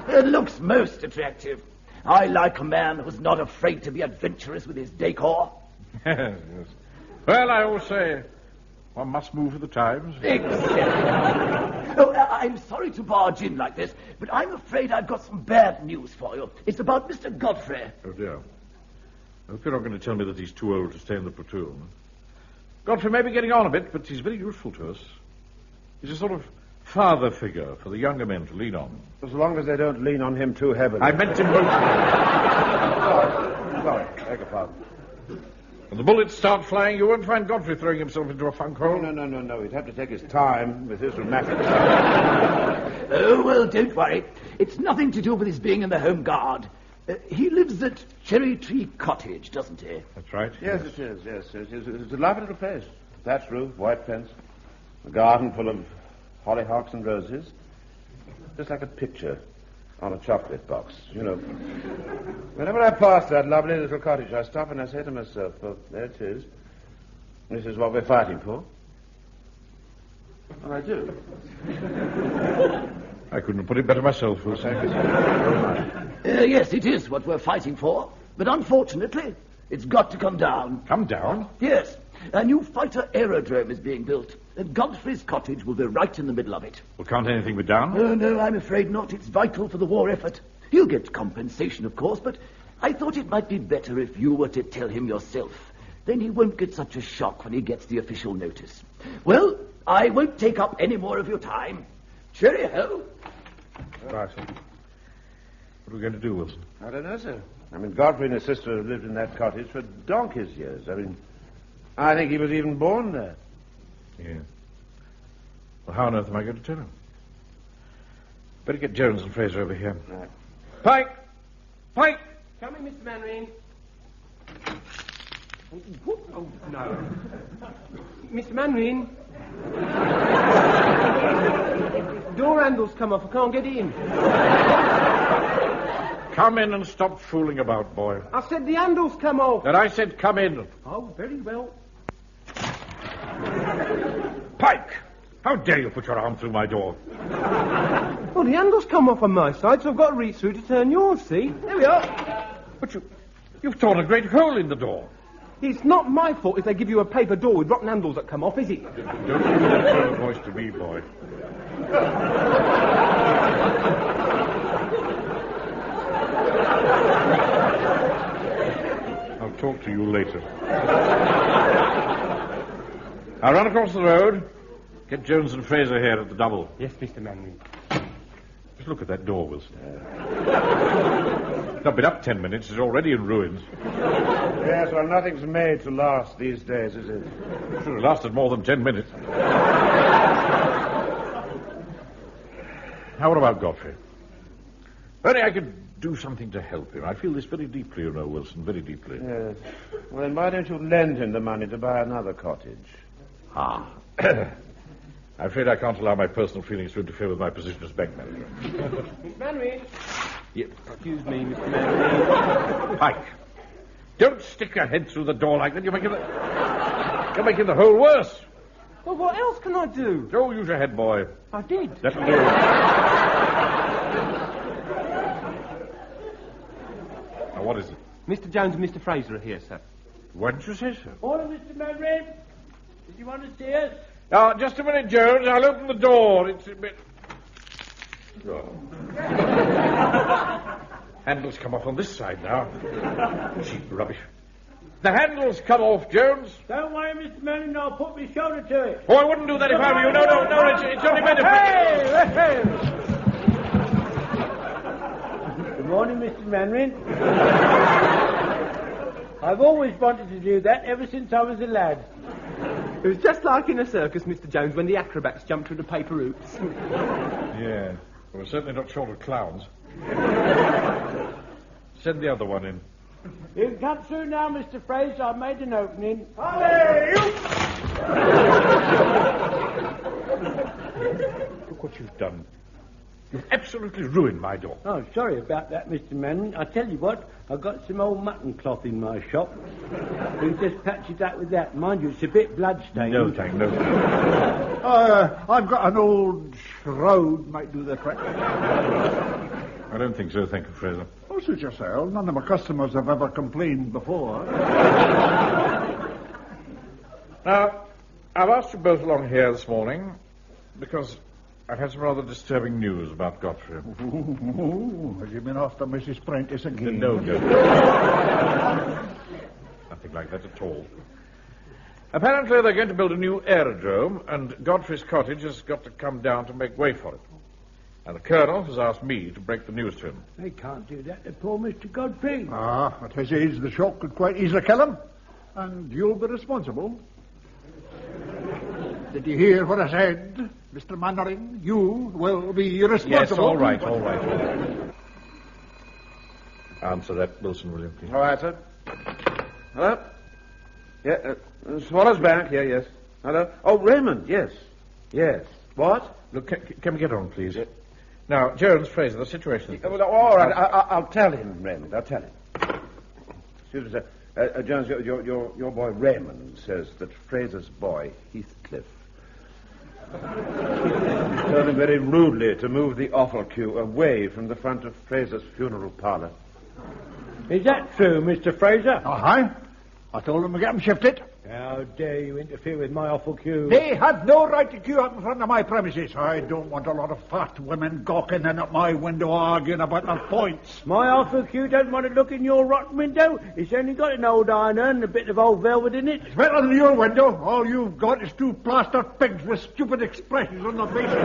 It looks most attractive. I like a man who's not afraid to be adventurous with his decor. Yes. Well, I always say one must move with the times. Exactly. I'm sorry to barge in like this, but I'm afraid I've got some bad news for you. It's about Mr. Godfrey. Oh, dear. I hope you're not going to tell me that he's too old to stay in the platoon. Godfrey may be getting on a bit, but he's very useful to us. He's a sort of father figure for the younger men to lean on. As long as they don't lean on him too heavily. I meant him both. Sorry, beg your pardon. When the bullets start flying, you won't find Godfrey throwing himself into a funk hole. No. He'd have to take his time with his rheumatic. Oh, well, don't worry. It's nothing to do with his being in the Home Guard. He lives at Cherry Tree Cottage, doesn't he? That's right. Yes, it is. Yes, it's a lovely little place. Thatched roof, white fence, a garden full of hollyhocks and roses. Just like a picture on a chocolate box, you know. Whenever I pass that lovely little cottage, I stop and I say to myself, well, there it is. This is what we're fighting for. And I do. I couldn't have put it better myself, Wilson. Yes, it is what we're fighting for. But unfortunately, it's got to come down. Come down? Yes. A new fighter aerodrome is being built, and Godfrey's cottage will be right in the middle of it. Well, can't anything be done? Oh, no, I'm afraid not. It's vital for the war effort. He'll get compensation, of course, but I thought it might be better if you were to tell him yourself. Then he won't get such a shock when he gets the official notice. Well, I won't take up any more of your time. Cheerio. Right, sir. What are we going to do, Wilson? I don't know, sir. I mean, Godfrey and his sister have lived in that cottage for donkey's years. I think he was even born there. Yeah. Well, how on earth am I going to tell him? Better get Jones and Fraser over here. Right. Pike! Pike! Coming, Mr. Manring. Oh, no. Mr. Manring. Door handle's come off. I can't get in. Come in and stop fooling about, boy. I said the handle's come off. And I said come in. Oh, very well. Pike! How dare you put your arm through my door? Well, the handle's come off on my side, so I've got to reach through to turn yours, see? There we are. But you've torn a great hole in the door. It's not my fault if they give you a paper door with rotten handles that come off, is it? Don't use that tone of voice to me, boy. I'll talk to you later. I'll run across the road. Get Jones and Fraser here at the double. Yes, Mr. Manning. Just look at that door, Wilson. It's not been up 10 minutes. It's already in ruins. Yes, well, nothing's made to last these days, is it? It should have lasted more than 10 minutes. Now, what about Godfrey? Only I could do something to help him. I feel this very deeply, you know, Wilson, very deeply. Yes. Well, then why don't you lend him the money to buy another cottage? Ah. I'm afraid I can't allow my personal feelings to interfere with my position as bank manager. Miss Manring. Yeah. Excuse me, Mr. Manring. Pike, don't stick your head through the door like that. You're making the whole worse. Well, what else can I do? Don't use your head, boy. I did. That'll do. Now, what is it? Mr. Jones and Mr. Fraser are here, sir. Why didn't you say so? Order, Mr. Manring. Did you want to see us? Now, just a minute, Jones. I'll open the door. It's a bit... Oh. Handles come off on this side now. Cheap rubbish. The handles come off, Jones. Don't worry, Mr. Manning. I'll put my shoulder to it. Oh, I wouldn't do that if I were you. No, it's only meant to... Hey! Morning, Mr. Manring. I've always wanted to do that ever since I was a lad. It was just like in a circus, Mr. Jones, when the acrobats jumped through the paper hoops. Yeah. Well, we're certainly not short of clowns. Send the other one in. You can come through now, Mr. Fraser. I've made an opening. Look what you've done. You've absolutely ruined my door. Oh, sorry about that, Mr. Manning. I tell you what, I've got some old mutton cloth in my shop. We just patch it up with that. Mind you, it's a bit bloodstained. No, thank no. I've got an old shroud, might do the trick. I don't think so, thank you, Fraser. Oh, suit yourself. None of my customers have ever complained before. Now, I've asked you both along here this morning because I've had some rather disturbing news about Godfrey. Have you been after Mrs. Prentice again? No. Nothing like that at all. Apparently they're going to build a new aerodrome, and Godfrey's cottage has got to come down to make way for it. And the Colonel has asked me to break the news to him. They can't do that to poor Mr. Godfrey. At his age, the shock could quite easily kill him. And you'll be responsible. Did you hear what I said, Mr. Mannering? You will be responsible. Yes, all right. Answer that, Wilson, will you, please? All right, sir. Hello? Yeah, Swallow's Bank. Yeah, yes. Hello? Oh, Raymond, yes. Yes. What? Look, can we get on, please? Yeah. Now, Jones, Fraser, the situation is... Well, all right, I'll tell him, Raymond. I'll tell him. Excuse me, sir. Jones, your boy Raymond says that Fraser's boy, Heathcliff, told him very rudely to move the offal queue away from the front of Fraser's funeral parlour. Is that true, Mr. Fraser? I told him to get him shifted. How dare you interfere with my offal queue? They have no right to queue up in front of my premises. I don't want a lot of fat women gawking in at my window arguing about their points. My offal queue don't want to look in your rotten window. It's only got an old iron urn and a bit of old velvet in it. It's better than your window. All you've got is two plastered pigs with stupid expressions on their faces.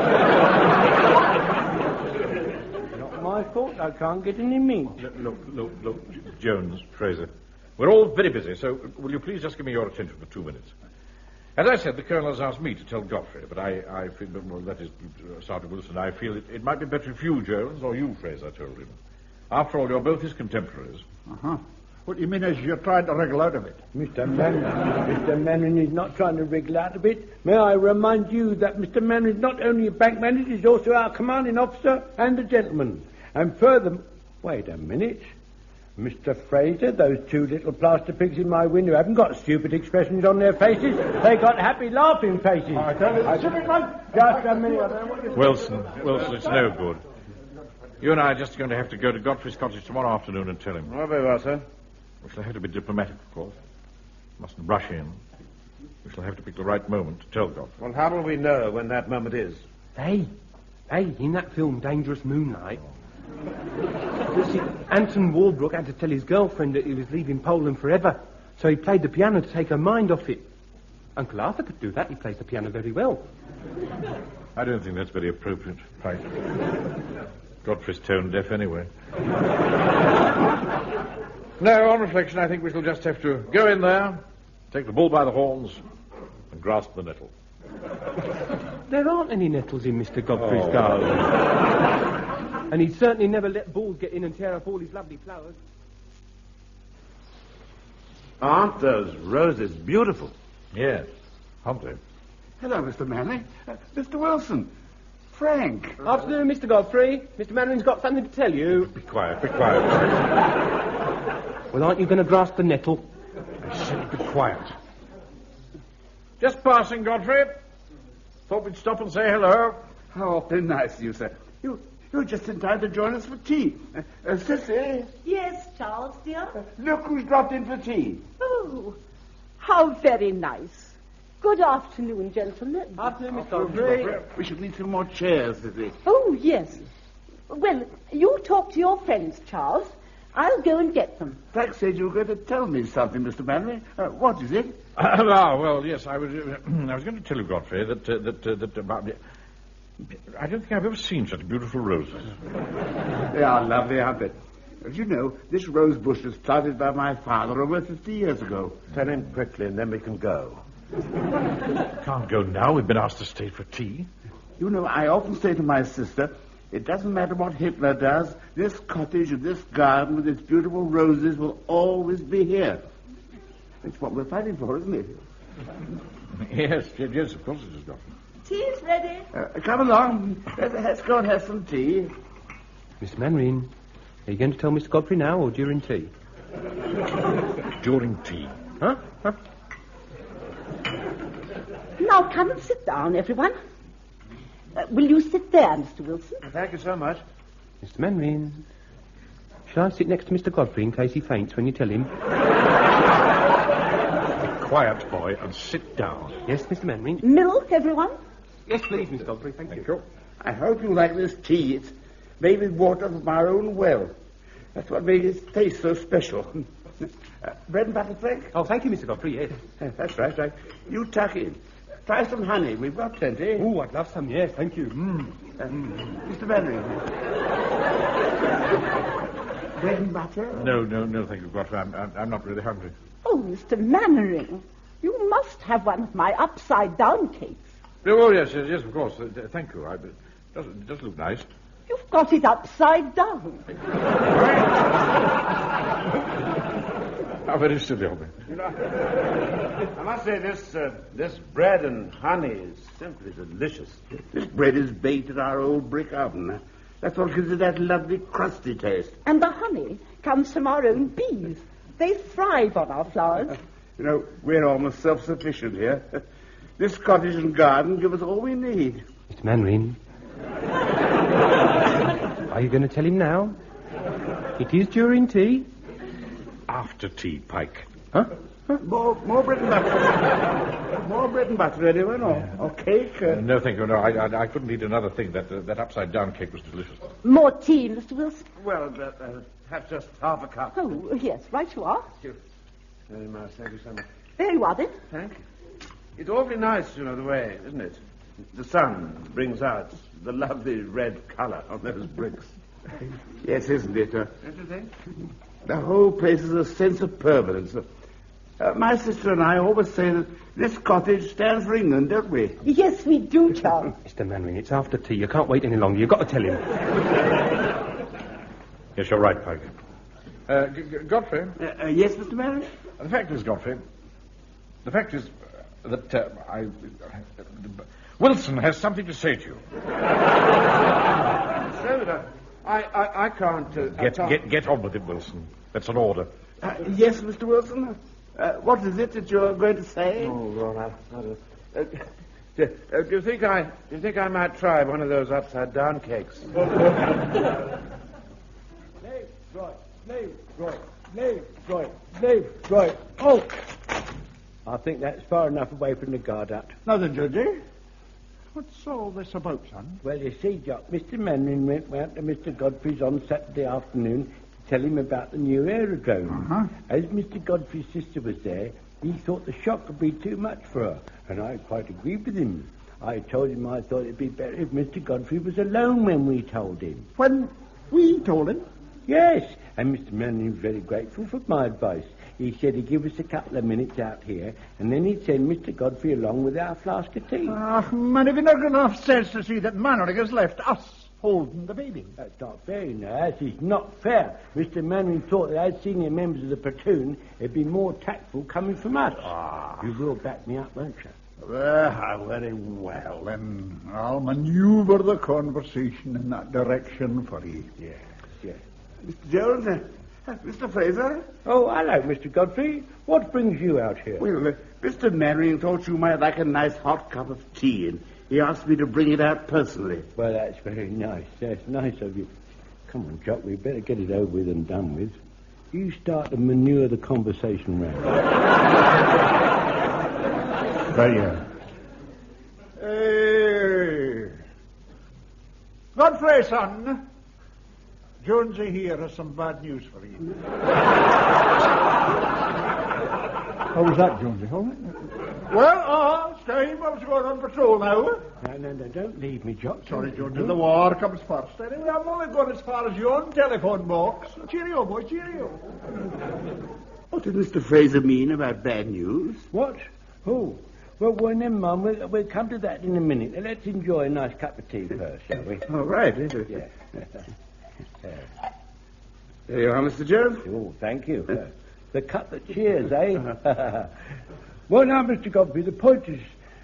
Not my fault. I can't get any meat. Look, Jones, Fraser. We're all very busy, so will you please just give me your attention for 2 minutes? As I said, the Colonel has asked me to tell Godfrey, but I feel, well, that is, Sergeant Wilson, I feel it might be better if you, Jones, or you, Fraser, told him. After all, you're both his contemporaries. What you mean is you're trying to wriggle out of it? Mr. Manning is not trying to wriggle out of it. May I remind you that Mr. Manning is not only a bank manager, he's also our commanding officer and a gentleman. And further... Wait a minute. Mr. Fraser, those two little plaster pigs in my window haven't got stupid expressions on their faces. They got happy, laughing faces. I tell you, just a minute. I don't know what you're... Wilson, it's no good. You and I are just going to have to go to Godfrey's cottage tomorrow afternoon and tell him. Oh, very well, sir. We shall have to be diplomatic, of course. Mustn't rush in. We shall have to pick the right moment to tell Godfrey. Well, how will we know when that moment is? Hey, in that film, Dangerous Moonlight... You see, Anton Walbrook had to tell his girlfriend that he was leaving Poland forever, so he played the piano to take her mind off it. Uncle Arthur could do that. He plays the piano very well. I don't think that's very appropriate, Frank. Godfrey's tone deaf anyway. No, on reflection, I think we shall just have to go in there, take the bull by the horns, and grasp the nettle. There aren't any nettles in Mr. Godfrey's garden. And he'd certainly never let bulls get in and tear up all his lovely flowers. Aren't those roses beautiful? Yes, aren't they? Hello, Mr. Manning. Mr. Wilson. Frank. Afternoon, Mr. Godfrey. Mr. Mannering's got something to tell you. Be quiet. Well, aren't you going to grasp the nettle? I said be quiet. Just passing, Godfrey. Thought we'd stop and say hello. How awfully nice of you, sir. You're just in time to join us for tea. Sissy. Yes, Charles, dear? Look who's dropped in for tea. Oh, how very nice. Good afternoon, gentlemen. Afternoon, Mr. Godfrey. We should need some more chairs, Sissy. Oh, yes. Well, you talk to your friends, Charles. I'll go and get them. Frank said you were going to tell me something, Mr. Manley. What is it? Well, yes, I was going to tell you, Godfrey, that about... I don't think I've ever seen such beautiful roses. They are lovely, aren't they? As you know, this rose bush was planted by my father over 50 years ago. Tell him quickly, and then we can go. Can't go now. We've been asked to stay for tea. You know, I often say to my sister, it doesn't matter what Hitler does, this cottage and this garden with its beautiful roses will always be here. It's what we're fighting for, isn't it? Yes, of course it is, Doctor. Tea's ready. Come along. Let's go and have some tea. Mr. Manring, are you going to tell Mr. Godfrey now or during tea? During tea. Huh? Now come and sit down, everyone. Will you sit there, Mr. Wilson? Thank you so much. Mr. Manring, shall I sit next to Mr. Godfrey in case he faints when you tell him? Be quiet, boy, and sit down. Yes, Mr. Manring. Milk, everyone? Yes, please, Mr. Godfrey. Thank you. I hope you like this tea. It's made with water from our own well. That's what makes it taste so special. Bread and butter, Frank? Oh, thank you, Mr. Godfrey, yes. That's right. You tuck in. Try some honey. We've got plenty. Oh, I'd love some, yes, thank you. Mr. Manring. Bread and butter? No, thank you, Godfrey. I'm not really hungry. Oh, Mr. Mannering, you must have one of my upside-down cakes. Oh, yes, of course. Thank you. It does look nice. You've got it upside down. How very silly of me. You know, I must say this bread and honey is simply delicious. This bread is baked in our old brick oven. That's what gives it that lovely crusty taste. And the honey comes from our own bees. They thrive on our flowers. You know, we're almost self-sufficient here. This cottage and garden give us all we need. Mr. Manring, are you going to tell him now? It is during tea. After tea, Pike. Huh? More bread and butter. More bread and butter, anyone? Or cake? No, thank you. No, I couldn't eat another thing. That upside-down cake was delicious. More tea, Mr. Wilson? Well, perhaps just half a cup. Oh, yes, right you are. Thank you very much. Thank you so much. There you are, then. Thank you. It's awfully nice, the way, isn't it? The sun brings out the lovely red colour on those bricks. Yes, isn't it? Don't you think? The whole place has a sense of permanence. My sister and I always say that this cottage stands for England, don't we? Yes, we do, Charles. Mr. Manring, it's after tea. You can't wait any longer. You've got to tell him. Yes, you're right, Pike. Godfrey? Yes, Mr. Manring? The fact is, Godfrey, that Wilson has something to say to you. So, I can't... Get on with it, Wilson. That's an order. Yes, Mr. Wilson? What is it that you're going to say? Oh, well, do you think I might try one of those upside-down cakes? Right. Oh! I think that's far enough away from the guard hut. Nothing, Judgy. What's all this about, son? Well, you see, Jock, Mr. Manring went round to Mr. Godfrey's on Saturday afternoon to tell him about the new aerodrome. As Mr. Godfrey's sister was there, he thought the shock would be too much for her, and I quite agreed with him. I told him I thought it'd be better if Mr. Godfrey was alone when we told him. When we told him? Yes, and Mr. Manning was very grateful for my advice. He said he'd give us a couple of minutes out here, and then he'd send Mr. Godfrey along with our flask of tea. Man, have you not got enough sense to see that Mannering has left us holding the baby? That's not fair, That is not fair. Mr. Manning thought that as senior members of the platoon, it'd be more tactful coming from us. You will back me up, won't you? Well, very well, then. I'll maneuver the conversation in that direction for you. Yes. Mr. Jones, Mr. Fraser? Oh, hello, Mr. Godfrey. What brings you out here? Well, Mr. Manning thought you might like a nice hot cup of tea, and he asked me to bring it out personally. Well, that's very nice. That's nice of you. Come on, Jock, we better get it over with and done with. You start to manure the conversation round. Right. Hey. Godfrey, son. Jonesy here has some bad news for you. How was that, Jonesy? All right? Well, Steinwell's going on patrol now. No, don't leave me, Jock. Sorry, Jonesy, the war comes first. Anyway, I'm only going as far as your own telephone box. Cheerio, boy, cheerio. What did Mr. Fraser mean about bad news? What? Who? Well, never mind. We'll come to that in a minute. Let's enjoy a nice cup of tea first, shall we? All right. Yeah. There you are, Mr. Jones. Oh, thank you. The cup that cheers, eh? Well, now, Mr. Godfrey, the point is,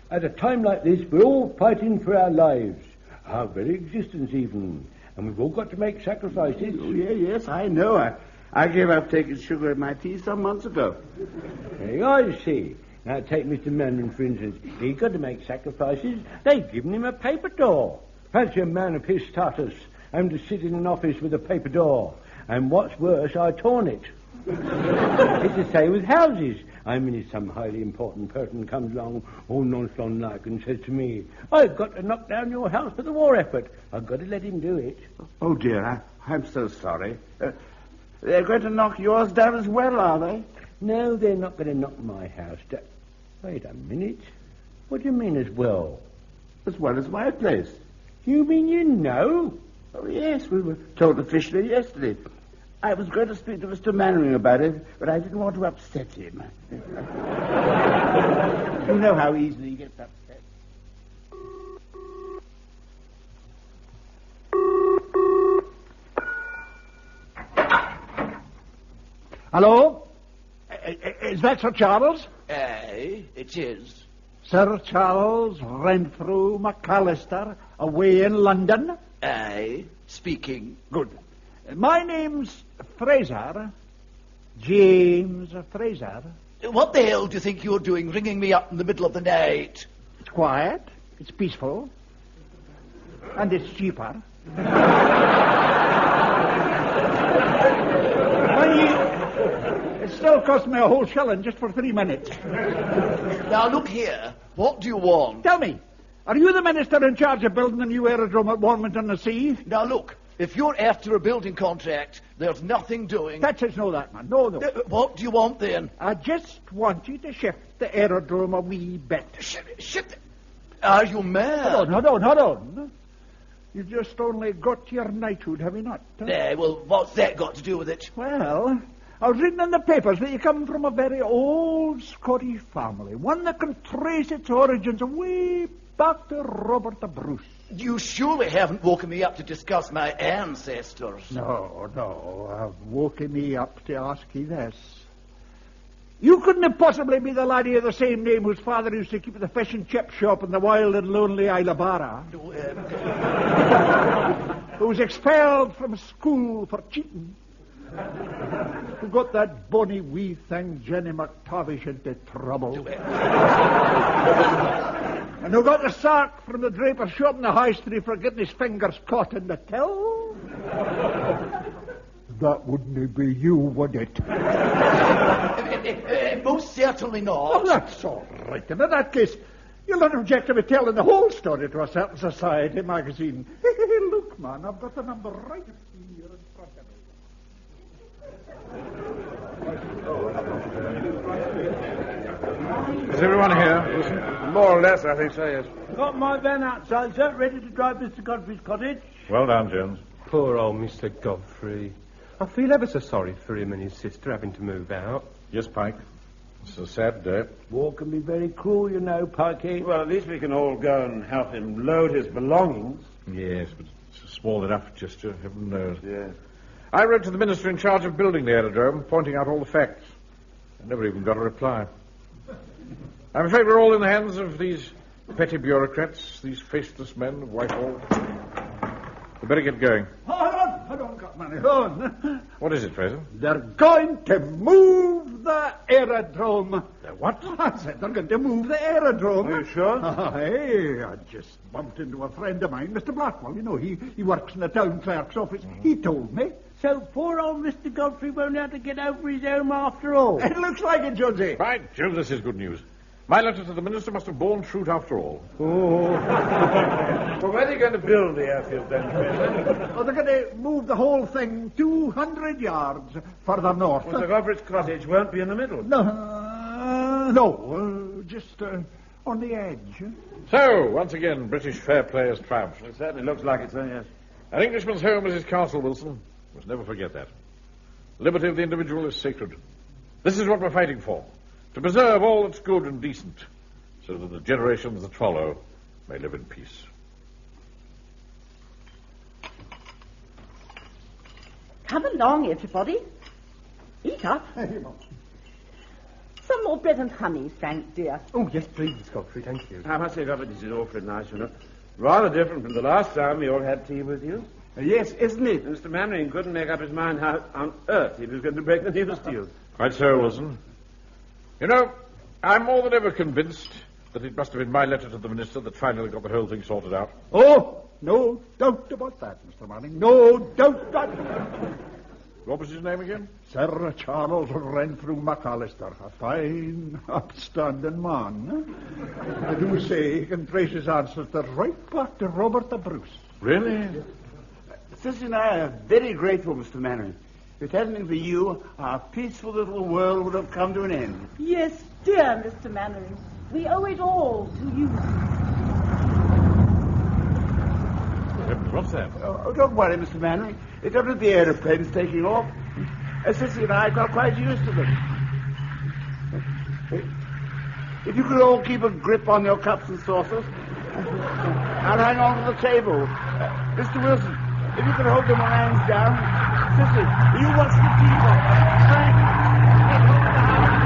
at a time like this, we're all fighting for our lives, our very existence even, and we've all got to make sacrifices. Oh, yes, I know. I gave up taking sugar in my tea some months ago. Hey, I see. Now, take Mr. Mandarin, for instance. He's got to make sacrifices. They've given him a paper door. Fancy a man of his status having to sit in an office with a paper door. And what's worse, I torn it. It's the same with houses. I mean, if some highly important person comes along, all nonchalant-like, and says to me, I've got to knock down your house for the war effort. I've got to let him do it. Oh, dear, I'm so sorry. They're going to knock yours down as well, are they? No, they're not going to knock my house down. Wait a minute. What do you mean, as well? As well as my place. You mean you know? Oh, yes, we were told officially yesterday. I was going to speak to Mr. Mannering about it, but I didn't want to upset him. You know how easily he gets upset. Hello? Is that Sir Charles? Aye, it is. Sir Charles Renfrew McAllister, away in London? Aye, speaking. Good. My name's Fraser. James Fraser. What the hell do you think you're doing, ringing me up in the middle of the night? It's quiet. It's peaceful. And it's cheaper. It still cost me a whole shilling just for 3 minutes. Now, look here. What do you want? Tell me, are you the minister in charge of building the new aerodrome at Warmington-on-Sea? Now, look, if you're after a building contract, there's nothing doing. That's it, no, that, man. No. What do you want, then? I just want you to shift the aerodrome a wee bit. Shift it? Are you mad? Hold on. You've just only got your knighthood, have you not? Well, what's that got to do with it? Well, I was reading in the papers that you come from a very old Scottish family, one that can trace its origins way back to Robert the Bruce. You surely haven't woken me up to discuss my ancestors. No, I've woken me up to ask you this. You couldn't have possibly be the laddie of the same name whose father used to keep the fish and chip shop in the wild and lonely Isle of Barra. Who was expelled from school for cheating. Who got that bonny wee thing, Jenny McTavish, into trouble. And who got the sack from the draper's shop in the high street for getting his fingers caught in the till. That wouldn't be you, would it? Most certainly not. Oh, that's all right. And in that case, you'll not object to me telling the whole story to a certain society magazine. Look, man, I've got the number right here in front of me. Is everyone here? More or less, I think so, yes. Got my van outside, sir, ready to drive Mr. Godfrey's cottage. Well done, Jones. Poor old Mr. Godfrey. I feel ever so sorry for him and his sister having to move out. Yes, Pike. It's a sad day. War can be very cruel, you know, Pikey. Well, at least we can all go and help him load his belongings. Yes, but it's a small enough gesture, heaven knows. Yes. I wrote to the minister in charge of building the aerodrome, pointing out all the facts. I never even got a reply. I'm afraid we're all in the hands of these petty bureaucrats, these faceless men of Whitehall. We better get going. Hold on, Cartman, hold on. What is it, Fraser? They're going to move the aerodrome. What? I said they're going to move the aerodrome. Are you sure? Hey, I just bumped into a friend of mine, Mr. Blackwell. You know, he works in the town clerk's office. Mm-hmm. He told me. So poor old Mr. Godfrey won't have to get over his home after all. It looks like it, Jonesy. By Jove, this is good news. My letter to the minister must have borne fruit after all. Oh. Well, where are you going to build the airfield then, Fraser? Oh, they're going to move the whole thing 200 yards further north. Well, the Godfrey's cottage won't be in the middle. No, No, just on the edge. So, once again, British fair play has triumphed. It certainly looks like it, sir, yes. An Englishman's home is his castle, Wilson. We must never forget that. Liberty of the individual is sacred. This is what we're fighting for. To preserve all that's good and decent, so that the generations that follow may live in peace. Come along, everybody. Eat up. Some more bread and honey, Frank, dear. Oh, yes, please, Miss Godfrey, thank you. I must say, Robert, this is awfully nice, you know. Rather different from the last time we all had tea with you. Yes, isn't it? Mr. Mannering couldn't make up his mind how on earth he was going to break the news to you. Quite so, Wilson. You know, I'm more than ever convinced that it must have been my letter to the minister that finally got the whole thing sorted out. Oh, no doubt about that, Mr. Manning. No doubt about that. What was his name again? Sir Charles Renfrew McAllister, a fine, upstanding man. I do say he can trace his ancestors right back to Robert the Bruce. Really? Sissy and I are very grateful, Mr. Mannering. If it hadn't been for you, our peaceful little world would have come to an end. Yes, dear Mr. Mannering. We owe it all to you. What's that? Oh, don't worry, Mr. Mannering. It's only the aeroplanes taking off. Sissy and I got quite used to them. If you could all keep a grip on your cups and saucers, I'll hang on to the table. Mr. Wilson, if you could hold them hands down. Sissy, you watch the people. Frank, get hold of the house.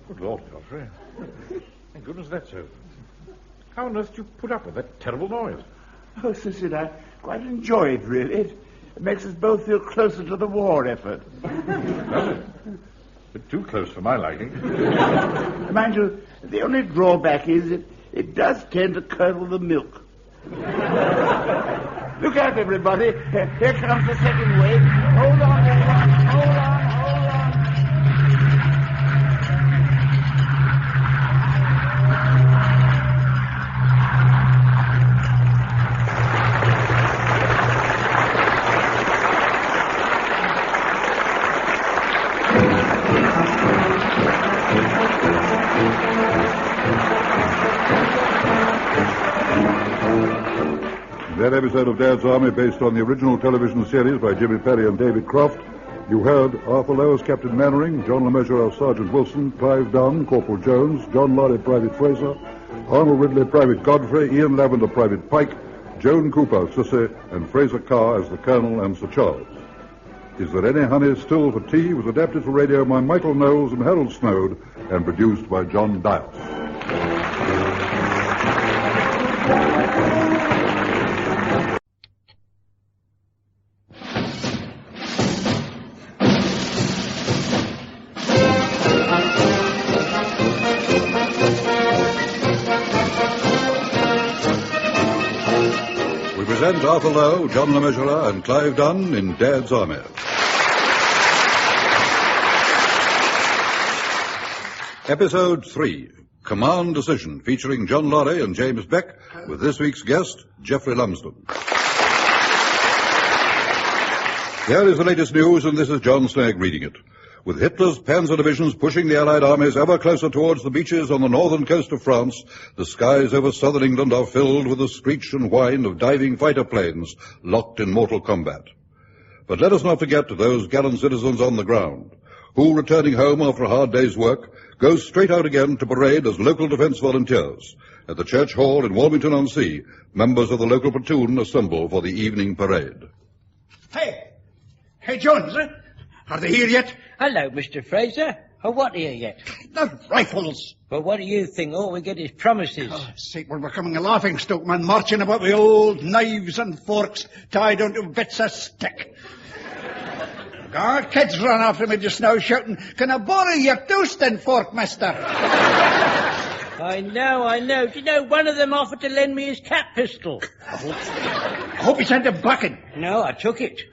Good Lord, Godfrey. Thank goodness that's over. How on earth did you put up with that terrible noise? Oh, Sissy and I quite enjoy it, really. It makes us both feel closer to the war effort. Does it? A bit too close for my liking. Mind you, the only drawback is it does tend to curdle the milk. Look out, everybody. Here comes the second wave. Hold on, everyone. Hold on. That episode of Dad's Army, based on the original television series by Jimmy Perry and David Croft, you heard Arthur Lowe as Captain Mannering, John LeMessurier as Sergeant Wilson, Clive Dunn, Corporal Jones, John Laurie, Private Fraser, Arnold Ridley, Private Godfrey, Ian Lavender, Private Pike, Joan Cooper, Sissy, and Fraser Carr as the Colonel and Sir Charles. Is There Any Honey Still for Tea was adapted for radio by Michael Knowles and Harold Snowd and produced by John Dias. Present Arthur Lowe, John LeMessurier, and Clive Dunn in Dad's Army. Episode 3, Command Decision, featuring John Laurie and James Beck, with this week's guest, Geoffrey Lumsden. Here is the latest news, and this is John Snagg reading it. With Hitler's panzer divisions pushing the Allied armies ever closer towards the beaches on the northern coast of France, the skies over southern England are filled with the screech and whine of diving fighter planes locked in mortal combat. But let us not forget those gallant citizens on the ground, who, returning home after a hard day's work, go straight out again to parade as local defence volunteers. At the church hall in Walmington-on-Sea, members of the local platoon assemble for the evening parade. Hey, Jones, are they here yet? Hello, Mr. Fraser. Oh, what here yet? The rifles. Well, what do you think? All we get is promises. Oh, sake, we're becoming a laughingstock, man, marching about with old knives and forks tied onto bits of stick. Our kids ran after me just now shouting, "Can I borrow your toasting fork, mister?" I know. Do you know, one of them offered to lend me his cat pistol. I hope he sent it back in. No, I took it.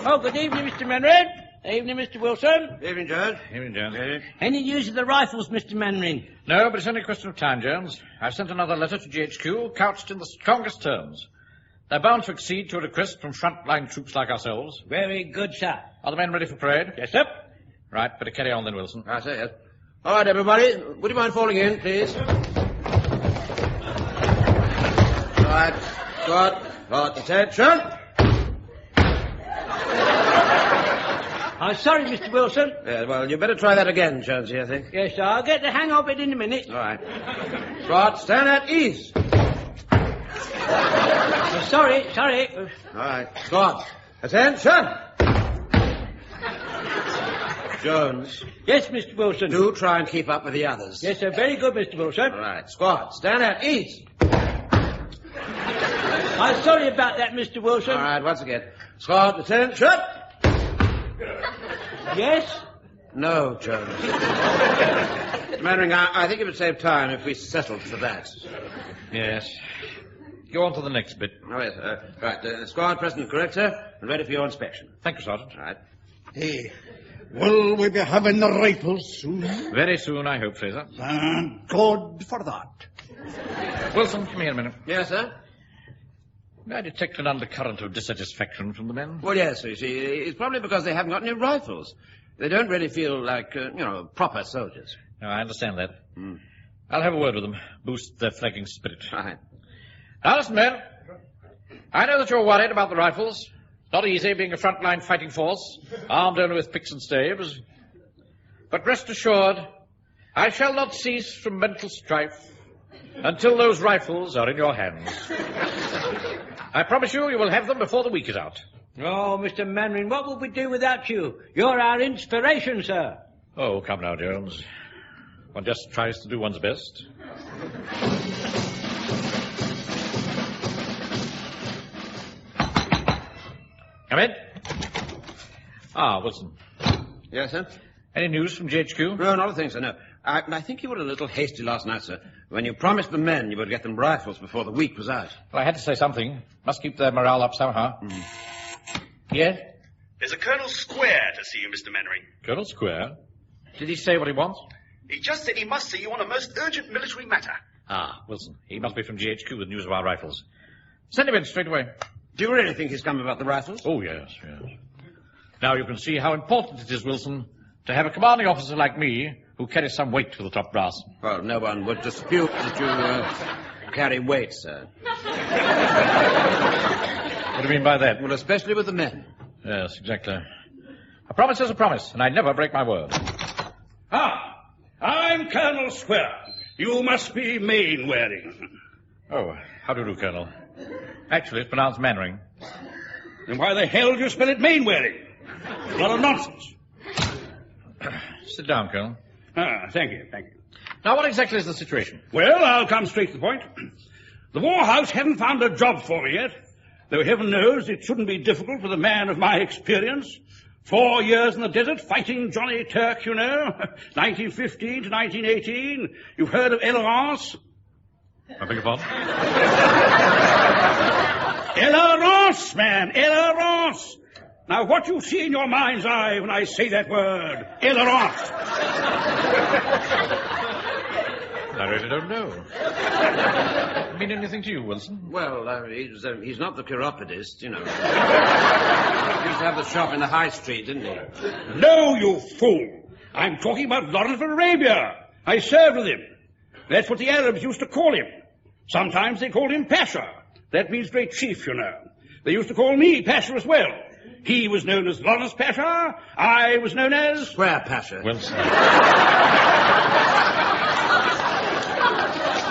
Oh, good evening, Mr. Manred. Evening, Mr. Wilson. Evening, Jones. Evening, Jones. Any news of the rifles, Mr. Mannering? No, but it's only a question of time, Jones. I've sent another letter to GHQ, couched in the strongest terms. They're bound to accede to a request from front-line troops like ourselves. Very good, sir. Are the men ready for parade? Yes, sir. Right, better carry on then, Wilson. I say, yes. All right, everybody. Would you mind falling in, please? All right. Got attention. I'm sorry, Mr. Wilson. Yeah, well, you better try that again, Jonesy, I think. Yes, sir. I'll get the hang of it in a minute. All right. Squad, stand at ease. Sorry. All right. Squad, attention. Jones. Yes, Mr. Wilson. Do try and keep up with the others. Yes, sir. Very good, Mr. Wilson. All right. Squad, stand at ease. I'm sorry about that, Mr. Wilson. All right, once again. Squad, attention. Yes? No, Jones. Mannering, I think it would save time if we settled for that. Yes. Go on to the next bit. Oh, yes. Right. Squad, present and correct, sir, and ready for your inspection. Thank you, Sergeant. All right. Hey, will we be having the rifles soon? Very soon, I hope, Fraser. Thank God for that. Wilson, come here a minute. Yes, sir? I detect an undercurrent of dissatisfaction from the men. Well, yes, you see, it's probably because they haven't got any rifles. They don't really feel like, proper soldiers. No, I understand that. I'll have a word with them, boost their flagging spirit. Right. Now, listen, men. I know that you're worried about the rifles. It's not easy being a frontline fighting force, armed only with picks and staves. But rest assured, I shall not cease from mental strife until those rifles are in your hands. I promise you will have them before the week is out. Oh, Mr. Mannering, what would we do without you? You're our inspiration, sir. Oh, come now, Jones. One just tries to do one's best. Come in. Ah, Wilson. Yes, sir? Any news from GHQ? No, not a thing, sir, no. I think you were a little hasty last night, sir, when you promised the men you would get them rifles before the week was out. Well, I had to say something. Must keep their morale up somehow. Yes? There's a Colonel Square to see you, Mr. Mannering. Colonel Square? Did he say what he wants? He just said he must see you on a most urgent military matter. Ah, Wilson. He must be from GHQ with news of our rifles. Send him in straight away. Do you really think he's come about the rifles? Oh, yes. Now you can see how important it is, Wilson, to have a commanding officer like me who carries some weight for the top brass. Well, no one would dispute that you carry weight, sir. What do you mean by that? Well, especially with the men. Yes, exactly. A promise is a promise, and I never break my word. Ah, I'm Colonel Square. You must be Mainwaring. Oh, how do you do, Colonel? Actually, it's pronounced Mannering. Then why the hell do you spell it Mainwaring? A lot of nonsense. Sit down, Colonel. Ah, thank you. Now, what exactly is the situation? Well, I'll come straight to the point. The War House haven't found a job for me yet, though heaven knows it shouldn't be difficult with a man of my experience. 4 years in the desert fighting Johnny Turk, you know. 1915 to 1918. You've heard of Elerance? I beg your pardon? Elerance, man, Elerance. Now, what you see in your mind's eye when I say that word, Elerance? I really don't know. Mean anything to you, Wilson? Well, he's not the chiropodist, you know. He used to have the shop in the High Street, didn't he? No, you fool. I'm talking about Lawrence of Arabia. I served with him. That's what the Arabs used to call him. Sometimes they called him Pasha. That means great chief, you know. They used to call me Pasha as well. He was known as Lawrence Pasha. I was known as... Square Pasha. Wilson.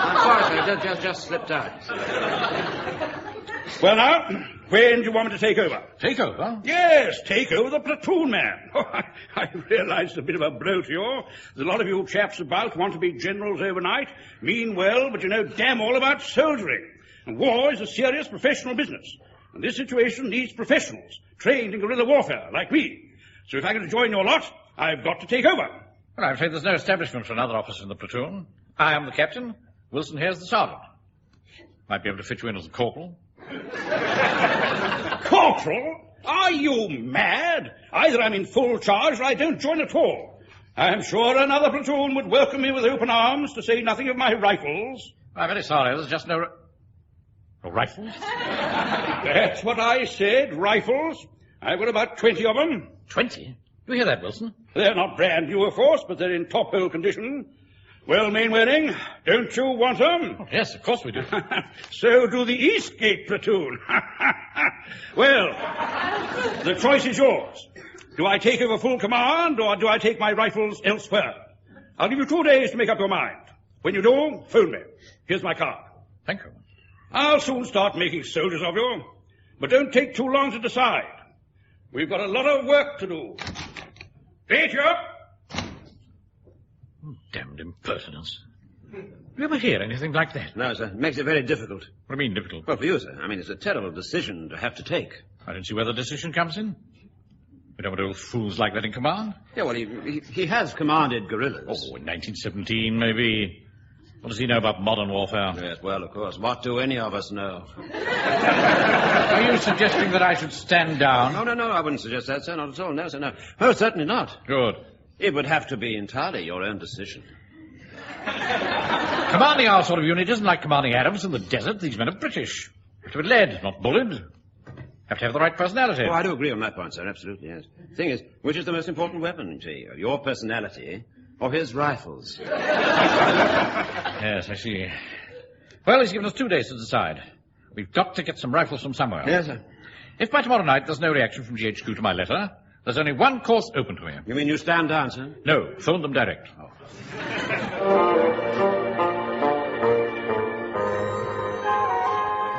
I'm sorry, sir. Just slipped out. Well, now, when do you want me to take over? Take over? Yes, take over the platoon, man. I realize it's a bit of a blow to you. There's a lot of you chaps about want to be generals overnight, mean well, but you know damn all about soldiering. And war is a serious professional business. And this situation needs professionals, trained in guerrilla warfare, like me. So if I'm going to join your lot, I've got to take over. Well, I'm afraid there's no establishment for another officer in the platoon. I am the captain. Wilson here's the sergeant. Might be able to fit you in as a corporal. Corporal? Are you mad? Either I'm in full charge or I don't join at all. I'm sure another platoon would welcome me with open arms, to say nothing of my rifles. I'm very sorry, there's just no rifles? That's what I said, rifles. I've got about 20 of them. 20? You hear that, Wilson? They're not brand new, of course, but they're in top-hole condition. Well, Mainwaring, don't you want them? Oh, yes, of course we do. So do the Eastgate platoon. Well, the choice is yours. Do I take over full command, or do I take my rifles elsewhere? I'll give you 2 days to make up your mind. When you do, phone me. Here's my card. Thank you. I'll soon start making soldiers of you, but don't take too long to decide. We've got a lot of work to do. Page up! Damned impertinence. Do you ever hear anything like that? No, sir. It makes it very difficult. What do you mean, difficult? Well, for you, sir. I mean, it's a terrible decision to have to take. I don't see where the decision comes in. We don't want old fools like that in command. Yeah, well, he has commanded guerrillas. Oh, in 1917, maybe. What does he know about modern warfare? Yes, well, of course. What do any of us know? Are you suggesting that I should stand down? No, I wouldn't suggest that, sir. Not at all. No, sir, no. Oh, certainly not. Good. It would have to be entirely your own decision. Commanding our sort of unit isn't like commanding Arabs in the desert. These men are British. Have to be led, not bullied. Have to have the right personality. Oh, I do agree on that point, sir. Absolutely, yes. The thing is, which is the most important weapon to you? Your personality or his rifles? Yes, I see. Well, he's given us 2 days to decide. We've got to get some rifles from somewhere. Yes, sir. If by tomorrow night there's no reaction from GHQ to my letter, there's only one course open to me. You mean you stand down, sir? No, phone them direct. Oh.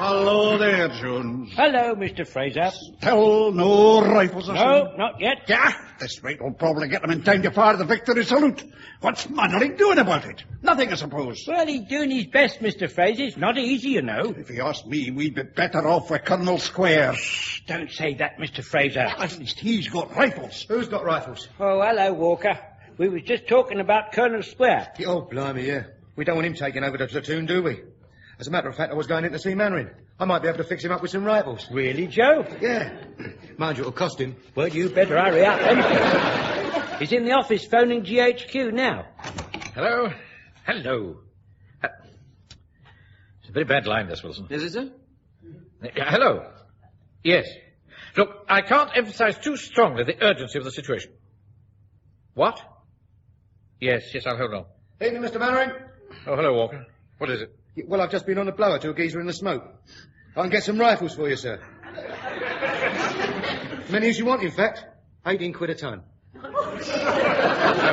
Hello there, Jones. Hello, Mr. Fraser. Still no rifles or No, not yet. Yeah, this rate will probably get them in time to fire the victory salute. What's Mannering doing about it? Nothing, I suppose. Well, he's doing his best, Mr. Fraser. It's not easy, you know. If you ask me, we'd be better off with Colonel Square. Don't say that, Mr. Fraser. At least he's got rifles. Who's got rifles? Oh, hello, Walker. We was just talking about Colonel Square. Oh, blimey, yeah. We don't want him taking over the platoon, do we? As a matter of fact, I was going in to see Mannering. I might be able to fix him up with some rifles. Really, Joe? Yeah. Mind you, it'll cost him. Well, you better hurry up, then. He's in the office phoning GHQ now. Hello? Hello. It's a very bad line, this, Wilson. Is it, sir? Hello. Yes. Look, I can't emphasize too strongly the urgency of the situation. What? Yes, I'll hold on. Evening, Mr. Mannering. Oh, hello, Walker. What is it? Well, I've just been on the blower to a geezer in the smoke. I can get some rifles for you, sir. Many as you want, in fact. 18 quid a ton. I'm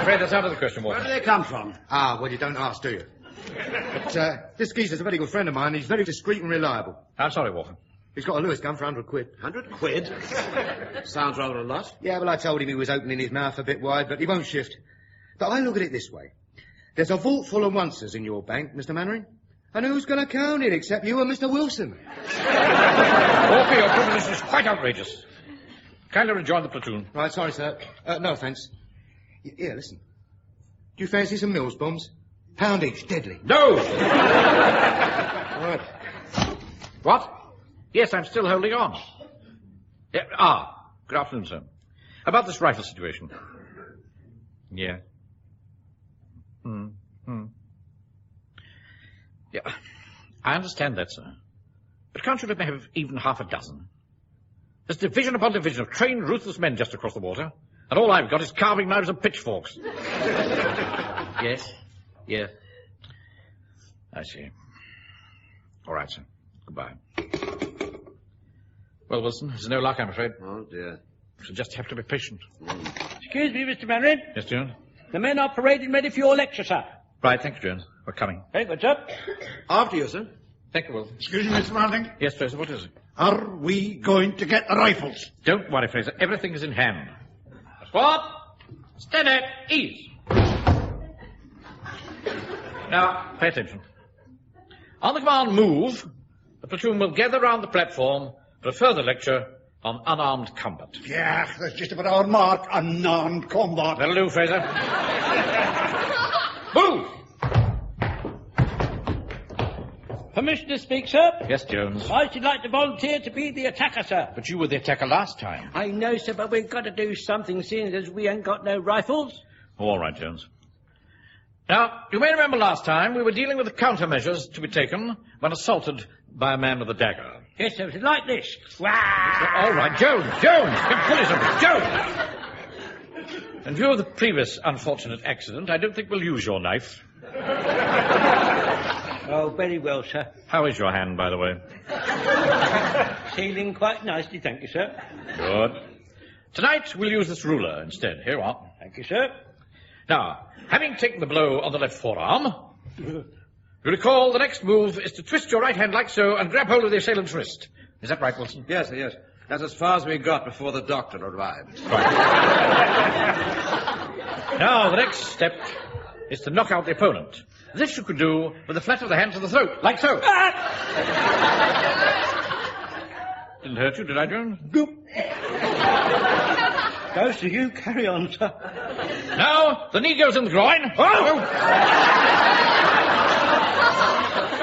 afraid that's out of the question, Walker. Where do they come from? Ah, well, you don't ask, do you? But this geezer's a very good friend of mine. He's very discreet and reliable. I'm sorry, Walker. He's got a Lewis gun for 100 quid. 100 quid? Sounds rather a lot. Yeah, well, I told him he was opening his mouth a bit wide, but he won't shift. But I look at it this way. There's a vault full of oncers in your bank, Mr. Mannering. And who's going to count it except you and Mr. Wilson? Walker, your proposition is quite outrageous. Kindly rejoin the platoon. Right, sorry, sir. No offence. Here, listen. Do you fancy some Mills bombs? £1 each, deadly. No! Right. What? Yes, I'm still holding on. Good afternoon, sir. About this rifle situation. Yeah. Yeah, I understand that, sir. But can't you let me have even half a dozen? There's division upon division of trained, ruthless men just across the water, and all I've got is carving knives and pitchforks. Yes. I see. All right, sir. Goodbye. Well, Wilson, there's no luck, I'm afraid. Oh, dear. Shall just have to be patient. Excuse me, Mr. Mannering. Yes, Jones? The men are parading ready for your lecture, sir. Right, thank you, Jones. We're coming. Hey, what's up? After you, sir. Thank you, Wilson. Excuse me, Mr. Mannering. Yes, Fraser, what is it? Are we going to get the rifles? Don't worry, Fraser. Everything is in hand. Squad, steady, ease. Now, pay attention. On the command move, the platoon will gather round the platform for a further lecture on unarmed combat. Yeah, that's just about our mark, unarmed combat. That'll do, Fraser. Move! Permission to speak, sir? Yes, Jones. I should like to volunteer to be the attacker, sir. But you were the attacker last time. I know, sir, but we've got to do something, seeing as we ain't got no rifles. Oh, all right, Jones. Now, you may remember last time we were dealing with the countermeasures to be taken when assaulted by a man with a dagger. Yes, sir, it's like this. All right, Jones! Pull yourself, Jones! In view of the previous unfortunate accident, I don't think we'll use your knife. Oh, very well, sir. How is your hand, by the way? Healing quite nicely, thank you, sir. Good. Tonight, we'll use this ruler instead. Here you are. Thank you, sir. Now, having taken the blow on the left forearm, you recall the next move is to twist your right hand like so and grab hold of the assailant's wrist. Is that right, Wilson? Yes, sir, yes. That's as far as we got before the doctor arrived. Right. Now, the next step is to knock out the opponent. This you could do with the flat of the hand to the throat, like so. Didn't hurt you, did I, Jones? Goes to you, carry on, sir. Now, the knee goes in the groin. Oh!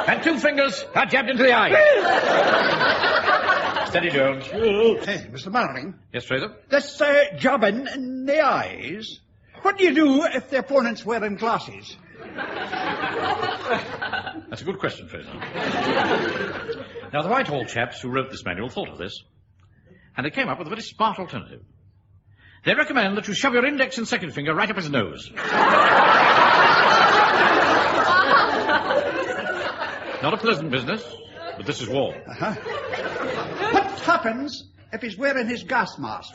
And 2 fingers are jabbed into the eye. Steady, Jones. Hey, Mr. Mannering. Yes, Fraser? This jabbing in the eyes. What do you do if the opponent's wearing glasses? That's a good question, Fraser. Now, the Whitehall chaps who wrote this manual thought of this, and they came up with a very smart alternative. They recommend that you shove your index and second finger right up his nose. Not a pleasant business, but this is war. Uh-huh. What happens if he's wearing his gas mask?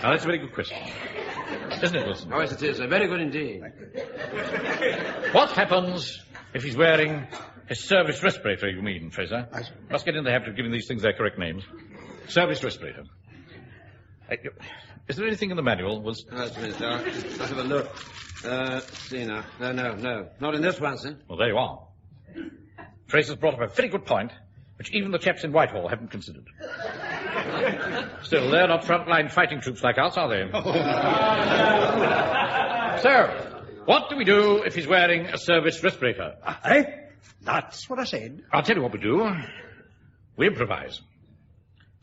Now, that's a very good question. Isn't it, Wilson? Oh, yes, it is. Very good indeed. What happens if he's wearing his service respirator, you mean, Fraser? Must get in the habit of giving these things their correct names. Service respirator. Is there anything in the manual, Wilson? Let's have a look. See now. No. Not in this one, sir. Well, there you are. Fraser's brought up a very good point, which even the chaps in Whitehall haven't considered. Still, they're not front-line fighting troops like us, are they? So, what do we do if he's wearing a service respirator? That's what I said. I'll tell you what we do. We improvise.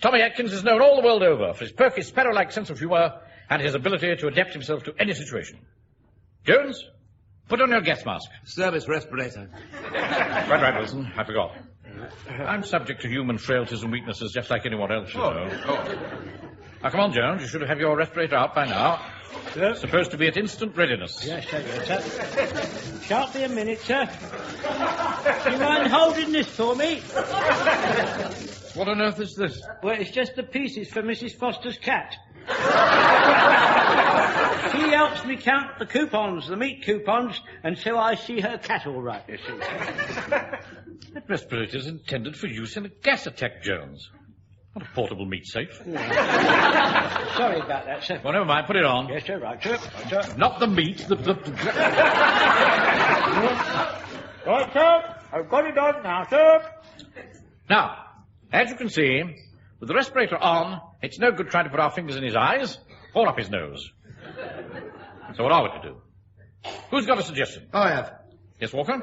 Tommy Atkins is known all the world over for his perky, sparrow-like sense of humour and his ability to adapt himself to any situation. Jones, put on your gas mask. Service respirator. Right, Wilson. I forgot. I'm subject to human frailties and weaknesses just like anyone else, you know. Now, come on, Jones. You should have your respirator out by now. Sir? Supposed to be at instant readiness. Yes, sir. Shan't be a minute, sir. Do you mind holding this for me? What on earth is this? Well, it's just the pieces for Mrs. Foster's cat. She helps me count the coupons, the meat coupons, and so I see her cat all right, you see. That respirator is intended for use in a gas attack, Jones. Not a portable meat safe. Sorry about that, sir. Well, never mind. Put it on. Yes, sir. Right, sir. Not the meat, Right, sir. I've got it on now, sir. Now, as you can see, with the respirator on, it's no good trying to put our fingers in his eyes or up his nose. So what are we to do? Who's got a suggestion? I have. Yes, Walker?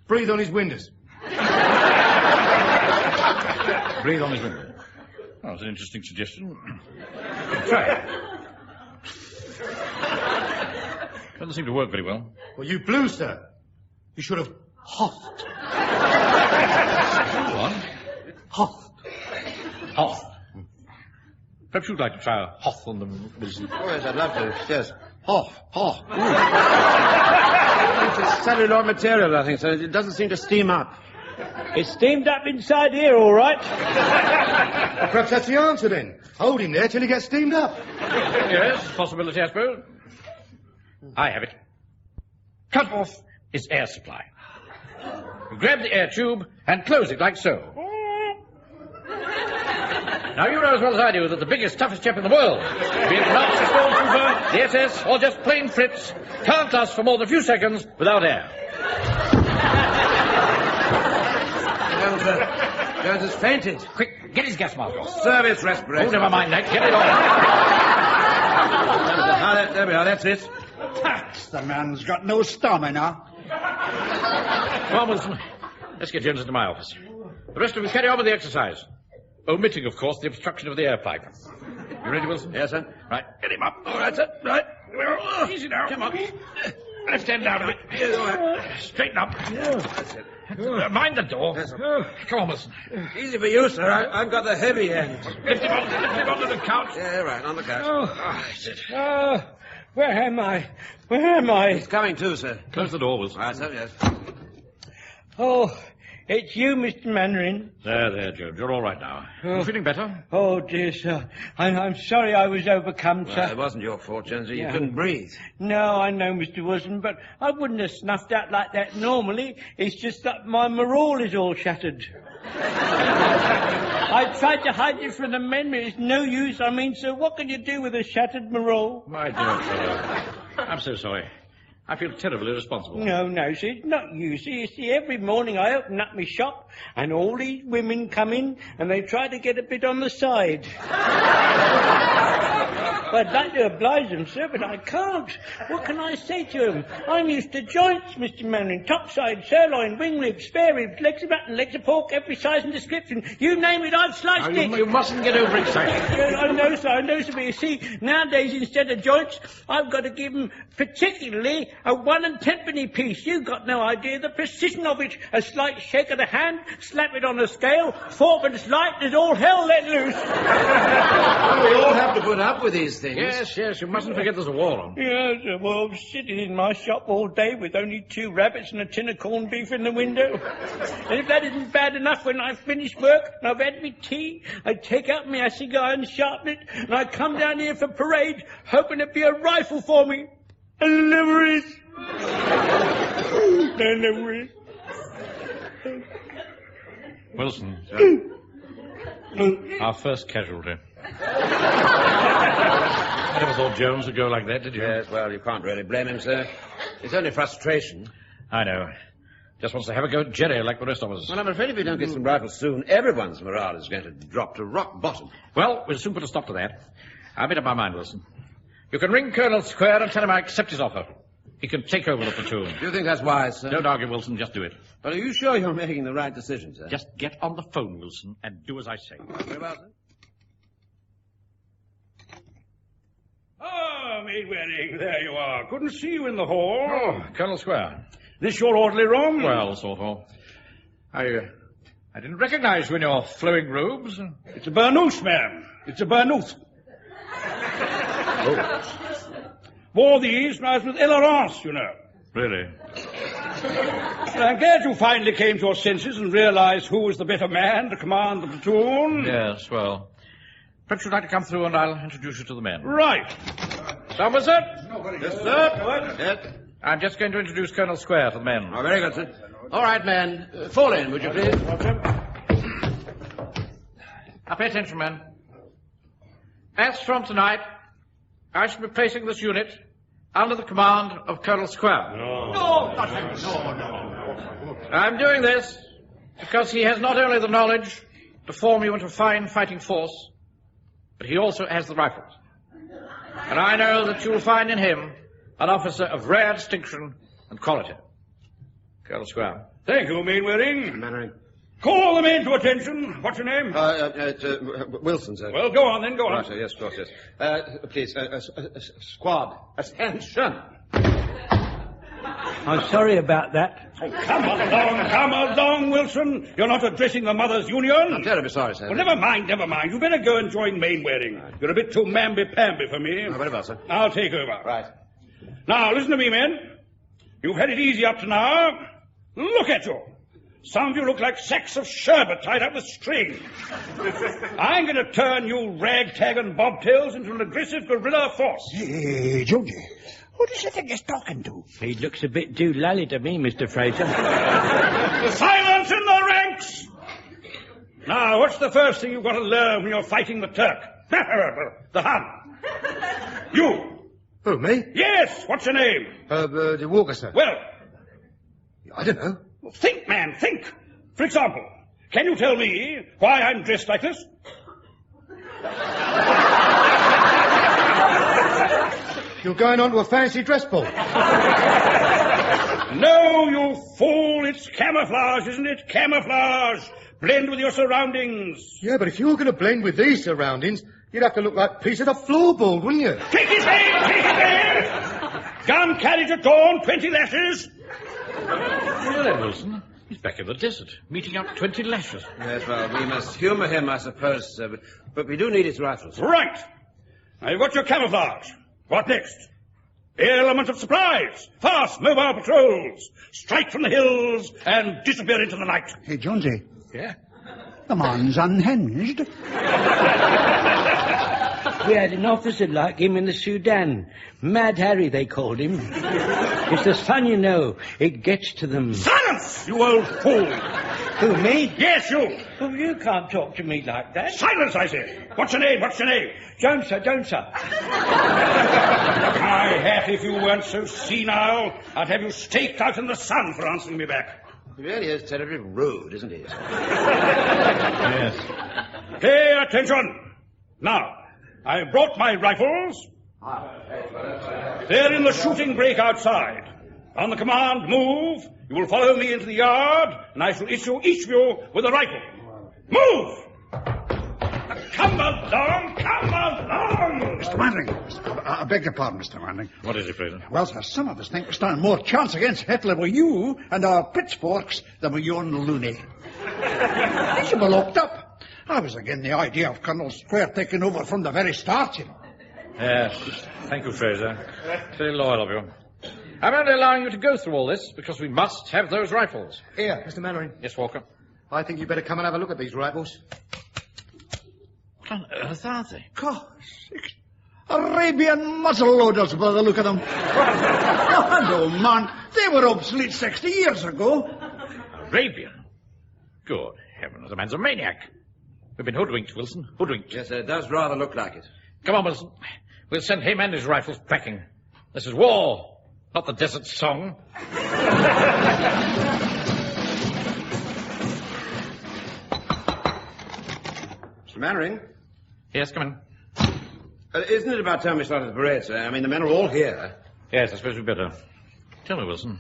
Breathe on his windows. Breathe on his window. Oh, that's an interesting suggestion. Try it. Doesn't seem to work very well. Well, you blew, sir. You should have huffed. What? Huffed. Hoth. Perhaps you'd like to try a Hoth on them, Wilson. Oh, yes, I'd love to. Yes. Hoth. It's celluloid material, I think, so it doesn't seem to steam up. It's steamed up inside here, all right. Well, perhaps that's the answer, then. Hold him there till he gets steamed up. Yes, possibility, I suppose. I have it. Cut off his air supply. Grab the air tube and close it like so. Now, you know as well as I do that the biggest, toughest chap in the world, be it Nazi stormtrooper, the SS, or just plain Fritz, can't last for more than a few seconds without air. Jones has fainted. Quick, get his gas mask off. Service respirator. Oh, never mind that. Get it off. There we are. That's it. The man's got no stamina. Come on, Wilson. Let's get Jones into my office. The rest of you carry on with the exercise. Omitting, of course, the obstruction of the air pipe. You ready, Wilson? Yes, sir. Right, get him up. All right, sir. Right. Easy now. Come on. Left hand down a bit. Straighten up. That's it. Mind the door. Yes, come on, Wilson. Easy for you, sir. I've got the heavy end. Lift him onto the couch. Yeah, right, on the couch. Where am I? Where am I? He's coming too, sir. Close the door, Wilson. Right, sir, yes. Oh, it's you, Mr. Mannering. There, Jones. You're all right now. You feeling better? Oh, dear, sir. I'm sorry I was overcome, sir. Well, it wasn't your fault, Jonesy. You couldn't breathe. No, I know, Mr. Wilson, but I wouldn't have snuffed out like that normally. It's just that my morale is all shattered. I tried to hide it from the men, but it's no use. I mean, sir, what can you do with a shattered morale? My dear fellow, I'm so sorry. I feel terribly responsible. No, sir, it's not you. See, every morning I open up my shop and all these women come in and they try to get a bit on the side. Well, I'd like to oblige them, sir, but I can't. What can I say to them? I'm used to joints, Mr. Mannering. Topside, sirloin, wing ribs, spare ribs, legs of mutton, legs of pork, every size and description. You name it, I've sliced it. You mustn't get overexcited. I know, sir, but you see, nowadays, instead of joints, I've got to give them particularly a 1 and 10 piece. You've got no idea the precision of it. A slight shake of the hand, slap it on a scale, 4pence light, there's all hell let loose. We all have to put up with these things. Yes, you mustn't forget there's a war on. Yes, well, I'm sitting in my shop all day with only 2 rabbits and a tin of corned beef in the window. And if that isn't bad enough, when I finish work and I've had my tea, I take out my cigar and sharpen it, and I come down here for parade, hoping there'd be a rifle for me. And there never is. There never is. Wilson, our first casualty. I never thought Jones would go like that, did you? Yes, well, you can't really blame him, sir. It's only frustration. I know. Just wants to have a go at Jerry like the rest of us. Well, I'm afraid if we don't get some rifles soon, everyone's morale is going to drop to rock bottom. Well, we'll soon put a stop to that. I've made up my mind, Wilson. You can ring Colonel Square and tell him I accept his offer. He can take over the platoon. Do you think that's wise, sir? Don't argue, Wilson. Just do it. But are you sure you're making the right decision, sir? Just get on the phone, Wilson, and do as I say. Very well, sir. Ah, Mainwaring, there you are. Couldn't see you in the hall. Oh, Colonel Square. This your orderly room? Well, sort of. I didn't recognize you in your flowing robes. It's a burnous, man. It's a burnous. Oh. Wore these when I was with Elerance, you know. Really? Well, I'm glad you finally came to your senses and realized who was the better man to command the platoon. Yes, well, perhaps you'd like to come through and I'll introduce you to the men. Right. Somerset? Yes, sir. Yes. I'm just going to introduce Colonel Square to the men. Oh, very good, sir. All right, men. Fall in, would you please? Now, pay attention, men. As from tonight, I shall be placing this unit under the command of Colonel Square. No. I'm doing this because he has not only the knowledge to form you into a fine fighting force, but he also has the rifles. And I know that you will find in him an officer of rare distinction and quality. Colonel Square. Thank you, Mainwaring. Mannering. Call the men to attention. What's your name? Wilson, sir. Well, go on then, go on. Right, sir, yes, of course, yes. Please, squad, attention. I'm sorry about that. Oh, come along, Wilson. You're not addressing the Mothers' Union. I'm terribly sorry, sir. Well, never mind. You better go and join Mainwaring. You're a bit too mamby-pamby for me. Oh, very well, sir. I'll take over. Right. Now, listen to me, men. You've had it easy up to now. Look at you. Some of you look like sacks of sherbet tied up with string. I'm going to turn you ragtag and bobtails into an aggressive guerrilla force. Hey, Georgie, who does you think he's talking to? He looks a bit doolally to me, Mr. Fraser. Silence in the ranks! Now, what's the first thing you've got to learn when you're fighting the Turk? The Hun. You. Who, me? Yes, what's your name? The Walker, sir. Well, I don't know. Think, man, think. For example, can you tell me why I'm dressed like this? You're going on to a fancy dress ball. No, you fool. It's camouflage, isn't it? Camouflage. Blend with your surroundings. Yeah, but if you were going to blend with these surroundings, you'd have to look like a piece of the floorboard, wouldn't you? Take his head! Take his head! Gun carriage at dawn, 20 lashes. Well, then, Wilson, he's back in the desert, meeting out 20 lashes. Yes, well, we must humour him, I suppose, sir, but we do need his rifles. Right. Now, you've got your camouflage. What next? Element of supplies. Fast, mobile patrols. Strike from the hills and disappear into the night. Hey, Jonesy. Yeah? The man's unhinged. We had an officer like him in the Sudan. Mad Harry, they called him. It's the sun, you know. It gets to them. Silence, you old fool! Who, me? Yes, you! Oh, you can't talk to me like that. Silence, I say! What's your name? What's your name? Jones, sir, Jones, sir. My hat, if you weren't so senile, I'd have you staked out in the sun for answering me back. He really is terribly rude, isn't he? Yes. Pay attention! Now, I've brought my rifles. They're in the shooting break outside. On the command, move. You will follow me into the yard, and I shall issue each of you with a rifle. Move! Come along, come along! Mr. Manning, I beg your pardon, Mr. Manning. What is it, Fraser? Well, sir, some of us think we stand more chance against Hitler with you and our pitchforks than with your loony. You were locked up. I was again the idea of Colonel Square taking over from the very start, you know. Yes, thank you, Fraser. Very loyal of you. I'm only allowing you to go through all this because we must have those rifles. Here, Mr. Mannering. Yes, Walker? I think you better come and have a look at these rifles. What on earth are they? Gosh, Arabian muzzle loaders by the look of them. No, man, they were obsolete 60 years ago. Arabian? Good heavens, the man's a maniac. We've been hoodwinked, Wilson, hoodwinked. Yes, sir, it does rather look like it. Come on, Wilson. We'll send him and his rifles packing. This is war, not the desert song. Mr. Mannering? Yes, come in. Isn't it about time we started the parade, sir? I mean, the men are all here. Yes, I suppose we'd better. Tell me, Wilson,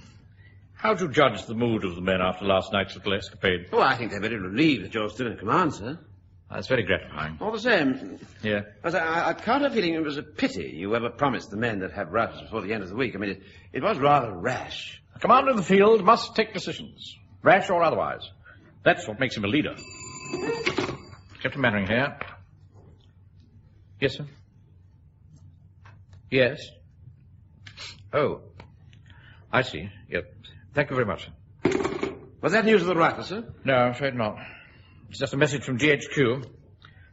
how do you judge the mood of the men after last night's little escapade? Oh, I think they're very relieved that you're still in command, sir. That's very gratifying. All the same, Yeah. I can't help feeling it was a pity you ever promised the men that have rifles before the end of the week. I mean, it was rather rash. A commander of the field must take decisions, rash or otherwise. That's what makes him a leader. Captain Mannering here. Yes, sir? Yes. Oh. I see. Yep. Thank you very much. Was that news of the rifle, sir? No, I'm afraid not. It's just a message from GHQ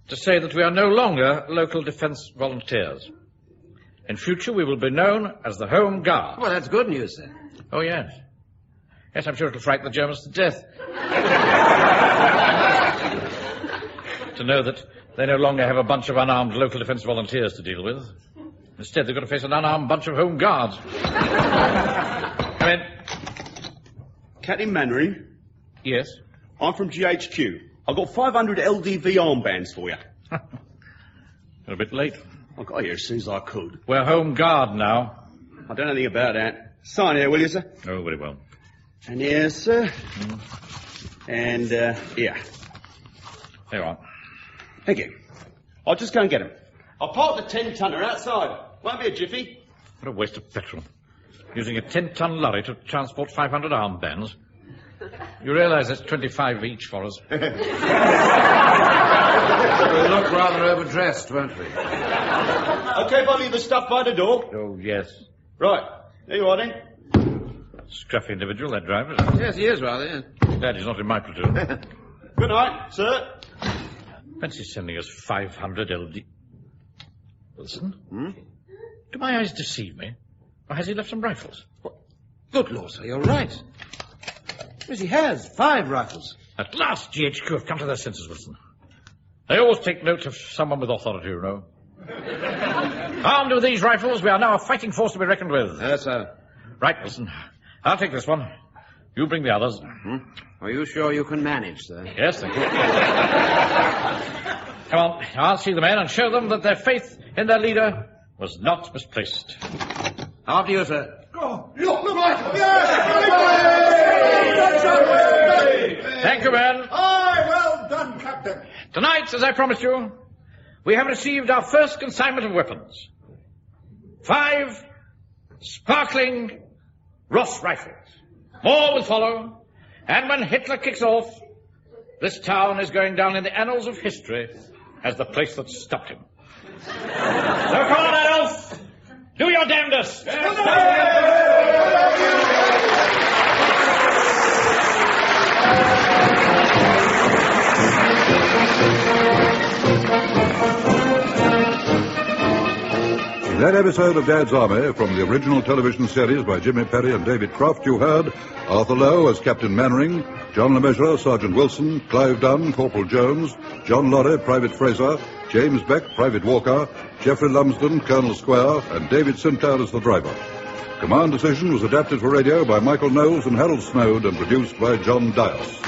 to say that we are no longer local defence volunteers. In future, we will be known as the Home Guard. Well, that's good news, sir. Oh, yes. Yes, I'm sure it'll frighten the Germans to death. To know that they no longer have a bunch of unarmed local defence volunteers to deal with. Instead, they've got to face an unarmed bunch of Home Guards. Come in. Captain Mannering? Yes? I'm from GHQ. I've got 500 LDV armbands for you. You're a bit late. I got here as soon as I could. We're Home Guard now. I don't know anything about that. Sign here, will you, sir? Oh, very well. And here, sir. And, here. There you are. Thank you. I'll just go and get him. I'll park the 10-tonner outside. Won't be a jiffy. What a waste of petrol. Using a 10-ton lorry to transport 500 armbands. You realise that's 25 each for us. We'll look rather overdressed, won't we? Okay if I leave the stuff by the door? Oh, yes. Right. There you are, then. Scruffy individual, that driver, isn't he? Yes, he is rather, yes. Glad he's not in my platoon. Good night, sir. Fancy sending us 500 LD... Wilson? Hmm? Do my eyes deceive me? Or has he left some rifles? Good Lord, sir, you're right. Yes, he has. 5 rifles. At last, GHQ have come to their senses, Wilson. They always take note of someone with authority, you know. Armed with these rifles, we are now a fighting force to be reckoned with. Yes, sir. Right, Wilson. I'll take this one. You bring the others. Are you sure you can manage, sir? Yes, thank you. Come on, I'll see the men and show them that their faith in their leader was not misplaced. After you, sir. Thank you, men. Aye, well done, Captain. Tonight, as I promised you, we have received our first consignment of weapons. 5 sparkling Ross rifles. More will follow, and when Hitler kicks off, this town is going down in the annals of history as the place that stopped him. So come on, Adolf! Do your damnedest! In that episode of Dad's Army, from the original television series by Jimmy Perry and David Croft, you heard Arthur Lowe as Captain Mannering, John Le Mesurier, Sergeant Wilson, Clive Dunn, Corporal Jones, John Lorry, Private Fraser, James Beck, Private Walker, Geoffrey Lumsden, Colonel Square, and David Sinclair as the driver. Command Decision was adapted for radio by Michael Knowles and Harold Snowd and produced by John Dias.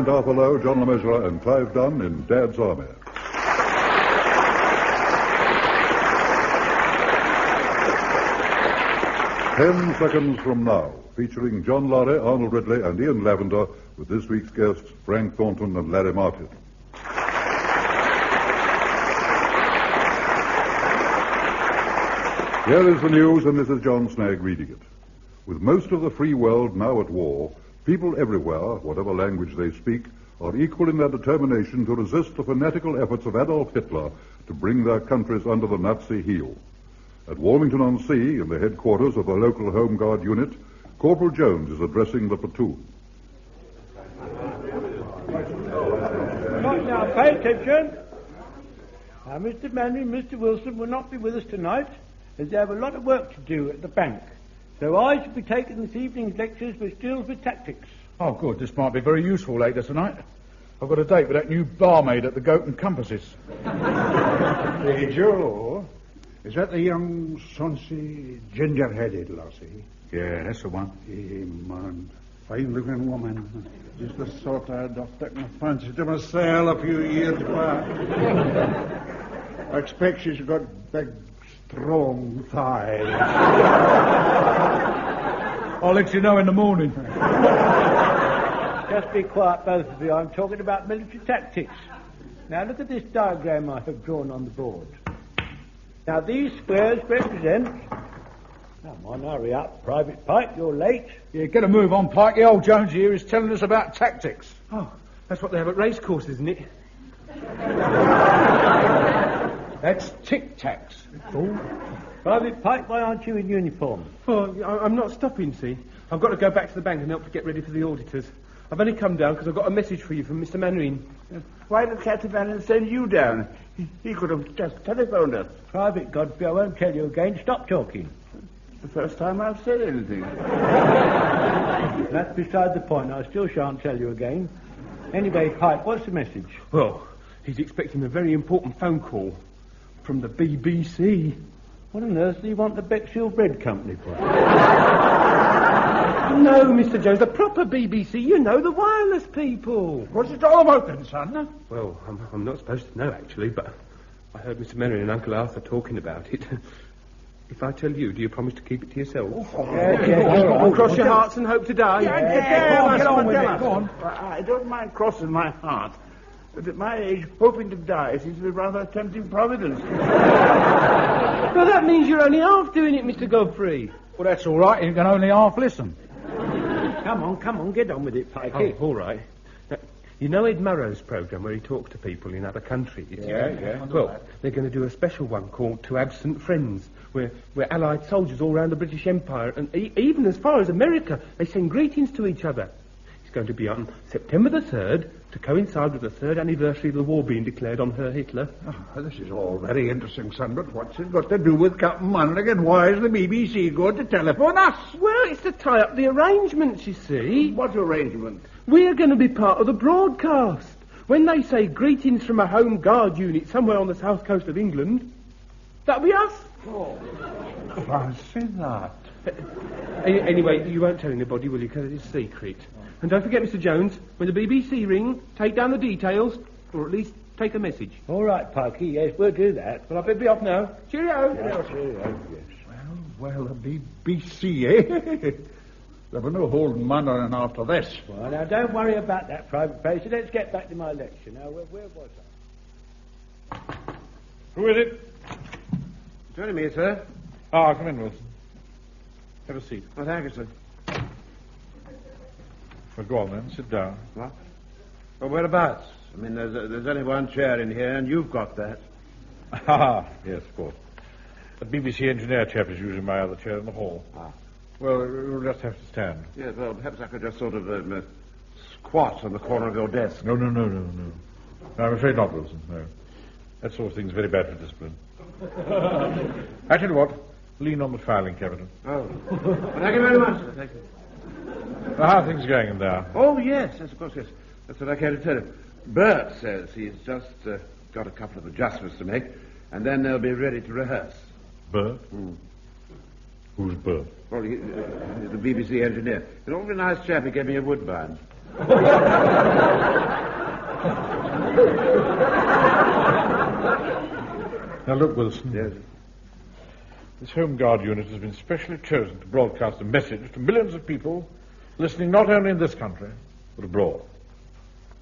Arthur Lowe, John Le Mesurier, and Clive Dunn in Dad's Army. "10 Seconds from Now," featuring John Lorry, Arnold Ridley, and Ian Lavender, with this week's guests, Frank Thornton and Larry Martin. Here is the news, and this is John Snagg reading it. With most of the free world now at war, people everywhere, whatever language they speak, are equal in their determination to resist the fanatical efforts of Adolf Hitler to bring their countries under the Nazi heel. At Warmington-on-Sea, in the headquarters of the local Home Guard unit, Corporal Jones is addressing the platoon. Right now, pay attention. Now, Mr. Manning and Mr. Wilson will not be with us tonight, as they have a lot of work to do at the bank. So I shall be taking this evening's lectures which deals with tactics. Oh, good. This might be very useful later tonight. I've got a date with that new barmaid at the Goat and Compasses. Hey, Joe, is that the young, sonsy, ginger-headed lassie? Yeah, that's the one. Hey, man, fine-looking woman. Just the sort I'd have taken a fancy to myself a few years back. I expect she's got big, strong thighs. I'll let you know in the morning. Just be quiet, both of you. I'm talking about military tactics. Now, look at this diagram I have drawn on the board. Now, these squares represent... Come on, hurry up. Private Pike, you're late. Yeah, get a move on, Pike. The old Jones here is telling us about tactics. Oh, that's what they have at racecourses, isn't it? That's tic-tacs, fool. Private Pike, why aren't you in uniform? Well, I'm not stopping, see. I've got to go back to the bank and help to get ready for the auditors. I've only come down because I've got a message for you from Mr. Mannering. Why did Captain Mannering send you down? He could have just telephoned us. Private Godfrey, I won't tell you again. Stop talking. It's the first time I've said anything. That's beside the point. I still shan't tell you again. Anyway, Pike, what's the message? Well, he's expecting a very important phone call from the BBC. What on earth do you want the Bexhill Bread Company for? No, Mr. Jones, the proper BBC, you know, the wireless people. What's it all about then, son? Well, I'm not supposed to know, actually, but I heard Mr. Mannering and Uncle Arthur talking about it. If I tell you, do you promise to keep it to yourself? Cross your hearts and hope to die. Get on with it. Go on. I don't mind crossing my heart, but at my age, hoping to die seems to be rather a tempting providence. Well, that means you're only half doing it, Mr. Godfrey. Well, that's all right. You can only half listen. Come on, get on with it, Pikey. Oh, all right. Now, you know Ed Murrow's programme where he talks to people in other countries? Yeah. Well, they're going to do a special one called To Absent Friends, where Allied soldiers all around the British Empire, and even as far as America, they send greetings to each other. It's going to be on September the 3rd, to coincide with the 3rd anniversary of the war being declared on Herr Hitler. Oh, this is all very interesting, son, but what's it got to do with Captain Mannering, and why is the BBC going to telephone us? Well, it's to tie up the arrangements, you see. What arrangement? We're going to be part of the broadcast. When they say greetings from a home guard unit somewhere on the south coast of England, that'll be us. Oh, fancy that. Anyway, you won't tell anybody, will you, because it's secret. And don't forget, Mr. Jones, when the BBC ring, take down the details, or at least take a message. All right, Parky, yes, we'll do that. Well, I better be off now. Cheerio. Cheerio, yes. Well, the BBC, eh? There were no holding Mannering after this. Well, now, don't worry about that, Private Pacer. Let's get back to my lecture. Now, where was I? Who is it? It's only me, sir. Ah, come in, Wilson. Have a seat. Oh, thank you, sir. Well, go on then. Sit down. What? Well, whereabouts? I mean, there's only one chair in here, and you've got that. Ah, yes, of course. The BBC engineer chap is using my other chair in the hall. Ah. Well, you'll just have to stand. Yes, well, perhaps I could just sort of squat on the corner of your desk. No. No, I'm afraid not, Wilson, no. That sort of thing's very bad for discipline. I tell you what, lean on the filing cabinet. Oh. Well, thank you very much, sir. Thank you. Now, how are things going in there? Oh, yes, of course, yes. That's what I came to tell you. Bert says he's just got a couple of adjustments to make, and then they'll be ready to rehearse. Bert? Who's Bert? Well, he's the BBC engineer. An awfully nice chap. He gave me a woodbine. Now, look, Wilson. Yes. This Home Guard unit has been specially chosen to broadcast a message to millions of people listening not only in this country, but abroad.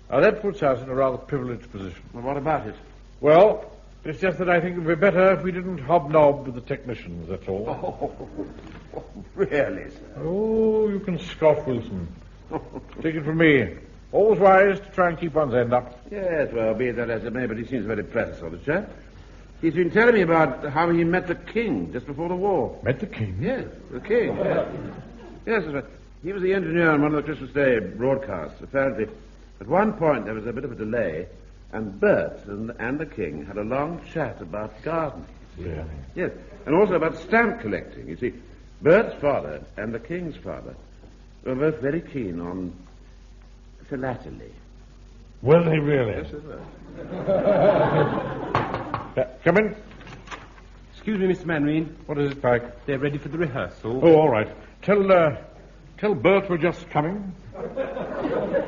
Now, that puts us in a rather privileged position. Well, what about it? Well, it's just that I think it would be better if we didn't hobnob with the technicians, that's all. Oh, really, sir? Oh, you can scoff, Wilson. Take it from me. Always wise to try and keep one's end up. Yes, well, be that as it may, but he seems a very pleasant sort of chap. He's been telling me about how he met the king just before the war. Met the king? Yes, the king. Yes, that's right. He was the engineer on one of the Christmas Day broadcasts. Apparently, at one point there was a bit of a delay, and Bert and the king had a long chat about gardening. Really? Yes, and also about stamp collecting. You see, Bert's father and the king's father were both very keen on philately. Were they really? Yes, they were. Come in. Excuse me, Mr. Mannering. What is it, Pike? They're ready for the rehearsal. Oh, all right. Tell Bert we're just coming.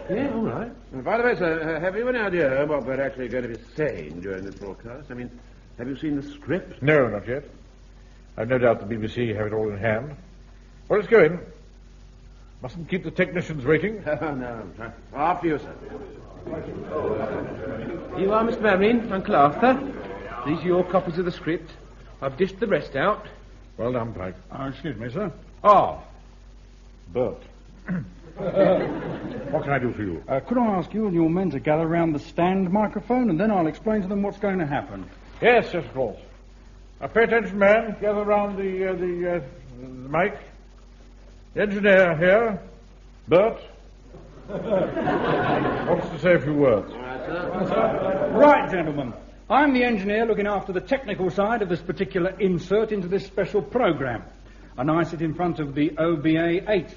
Yeah, all right. And by the way, sir, have you any idea what we're actually going to be saying during this broadcast? I mean, have you seen the script? No, not yet. I've no doubt the BBC have it all in hand. Well, let's go in. Mustn't keep the technicians waiting. No. After you, sir. You are Mr. Mannering, Uncle Arthur. These are your copies of the script. I've dished the rest out. Well done, Pike. Excuse me, sir. Ah, Bert. What can I do for you? Could I ask you and your men to gather round the stand microphone, and then I'll explain to them what's going to happen. Yes, of course. Now, pay attention, man. Gather round the mic. The engineer here, Bert, wants to say a few words. Right, gentlemen. I'm the engineer looking after the technical side of this particular insert into this special program. And I sit in front of the OBA-8.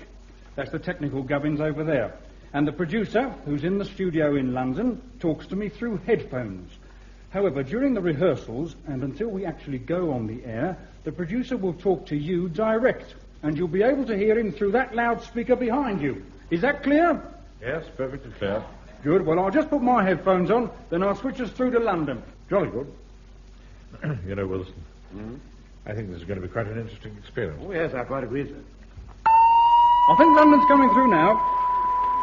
That's the technical gubbins over there. And the producer, who's in the studio in London, talks to me through headphones. However, during the rehearsals, and until we actually go on the air, the producer will talk to you direct, and you'll be able to hear him through that loudspeaker behind you. Is that clear? Yes, perfectly clear. Good. Well, I'll just put my headphones on, then I'll switch us through to London. Jolly good. You know, Wilson, I think this is going to be quite an interesting experience. Oh, yes, I quite agree, sir. I think London's coming through now.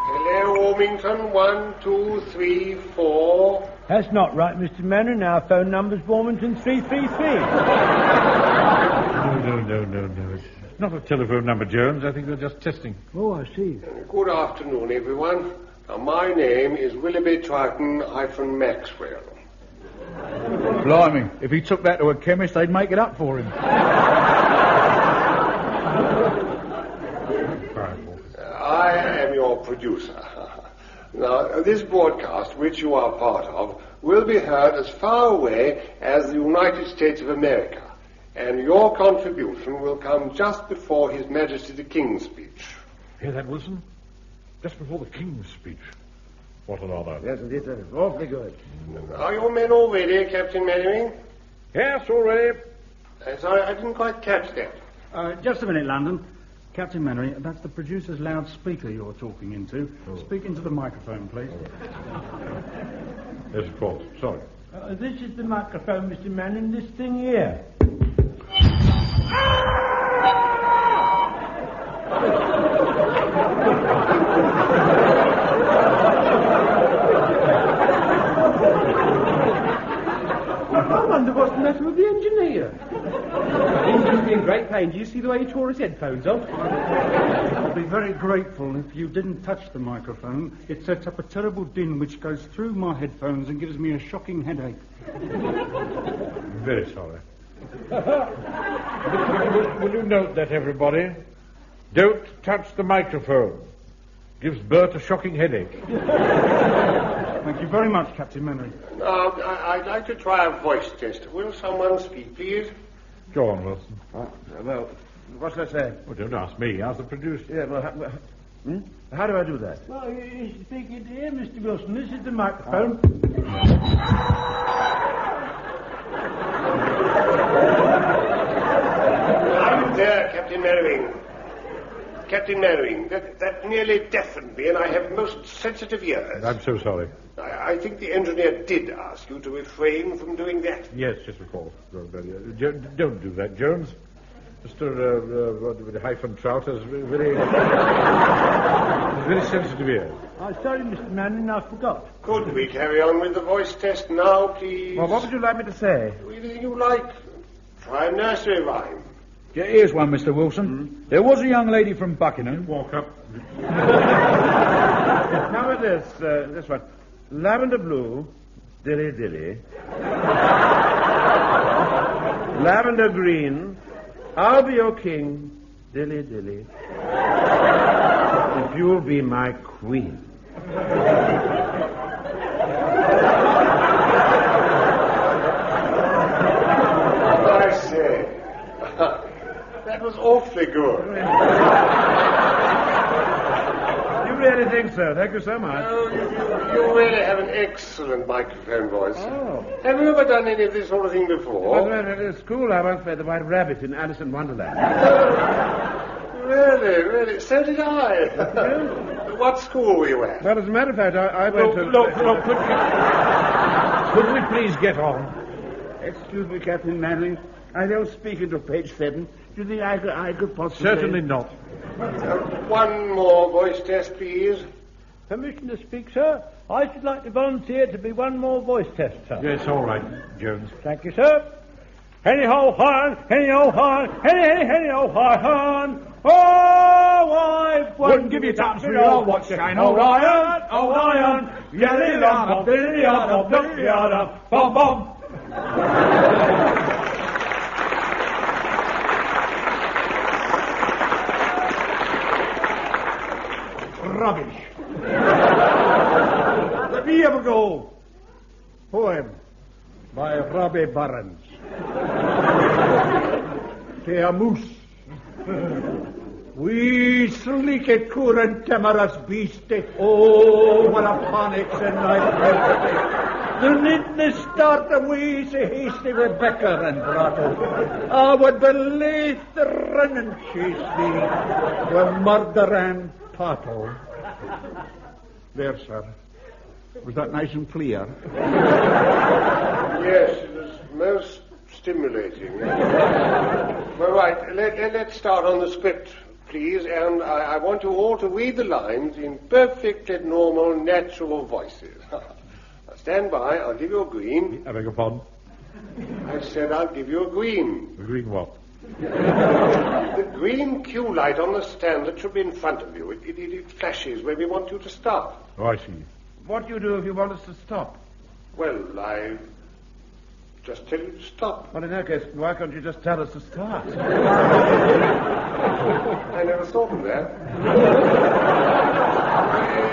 Hello, Warmington. 1, 2, 3, 4. That's not right, Mr. Mannering. Our phone number's Warmington 333. No. It's not a telephone number, Jones. I think they're just testing. Oh, I see. Good afternoon, everyone. Now, my name is Willoughby Triton-Maxwell. Blimey, if he took that to a chemist, they'd make it up for him. I am your producer. Now, this broadcast, which you are part of, will be heard as far away as the United States of America, and your contribution will come just before His Majesty the King's speech. Hear that, Wilson? Just before the King's speech. What an honor. Yes, indeed, sir. Awfully good. Are your men all ready, Captain Mannering? Yes, all ready. Sorry, I didn't quite catch that. Just a minute, London. Captain Mannering, that's the producer's loudspeaker you're talking into. Speak into the microphone, please. Yes, of course. Sorry. This is the microphone, Mr. Manning. This thing here. I wonder what's the matter with the engineer. He's been great pain. Do you see the way he tore his headphones off? I'd be very grateful if you didn't touch the microphone. It sets up a terrible din which goes through my headphones and gives me a shocking headache. Very sorry. Will you note that, everybody? Don't touch the microphone. Gives Bert a shocking headache. Thank you very much, Captain Mannering. I'd like to try a voice test. Will someone speak, please? Go on, Wilson. Well, what shall I say? Well, don't ask me. Ask the producer. Yeah, well, how do I do that? Well, you're speaking to him, Mr. Wilson. This is the microphone. I'm there, Captain Mannering. Captain Mannering, that nearly deafened me, and I have most sensitive ears. I'm so sorry. I think the engineer did ask you to refrain from doing that. Yes, of course. Don't do that, Jones. Mr. Hyphen Trout has very sensitive ears. I'm sorry, Mr. Manning, I forgot. Could we carry on with the voice test now, please? Well, what would you like me to say? Anything you like. Try a nursery rhyme. Yeah, here's one, Mr. Wilson. There was a young lady from Buckingham. Walk up. Now it is, this one. Lavender blue, dilly dilly. Lavender green, I'll be your king, dilly dilly. If you'll be my queen. I say. That was awfully good. You really think so? Thank you so much. You really have an excellent microphone voice. Oh. Have you ever done any of this sort of thing before? Well, at school I once played the White Rabbit in Alice in Wonderland. Really? So did I. What school were you at? Well, as a matter of fact, I went to... Look, could we please get on? Excuse me, Captain Manning. I don't speak into page 7. Do you think I could possibly... Certainly not. One more voice test, please. Permission to speak, sir? I should like to volunteer to be one more voice test, sir. Yes, all right, Jones. Thank you, sir. Henny ho han, henny ho han, henny ho han. Oh, I wouldn't give you time for your watch shine. Orion, yelly yada, billy yada, billy yada, bum bum. Rubbish. Let me have a go. Poem by Robbie Burns. Te moose. We sleeky current timorous beastie. Oh, what a panics and night. The neatness start away so hasty with Becker and Brattle. I would believe the running chase thee with murder and pottle. There, sir. Was that nice and clear? Yes, it was most stimulating. Well, right, let's start on the script, please, and I want you all to read the lines in perfectly normal, natural voices. Now, stand by, I'll give you a green. I beg your pardon? I said I'll give you a green. A green what? The green cue light on the stand that should be in front of you. It flashes when we want you to start. Oh, I see. What do you do if you want us to stop? Well, I just tell you to stop. Well, in that case, why can't you just tell us to start? I never thought of that.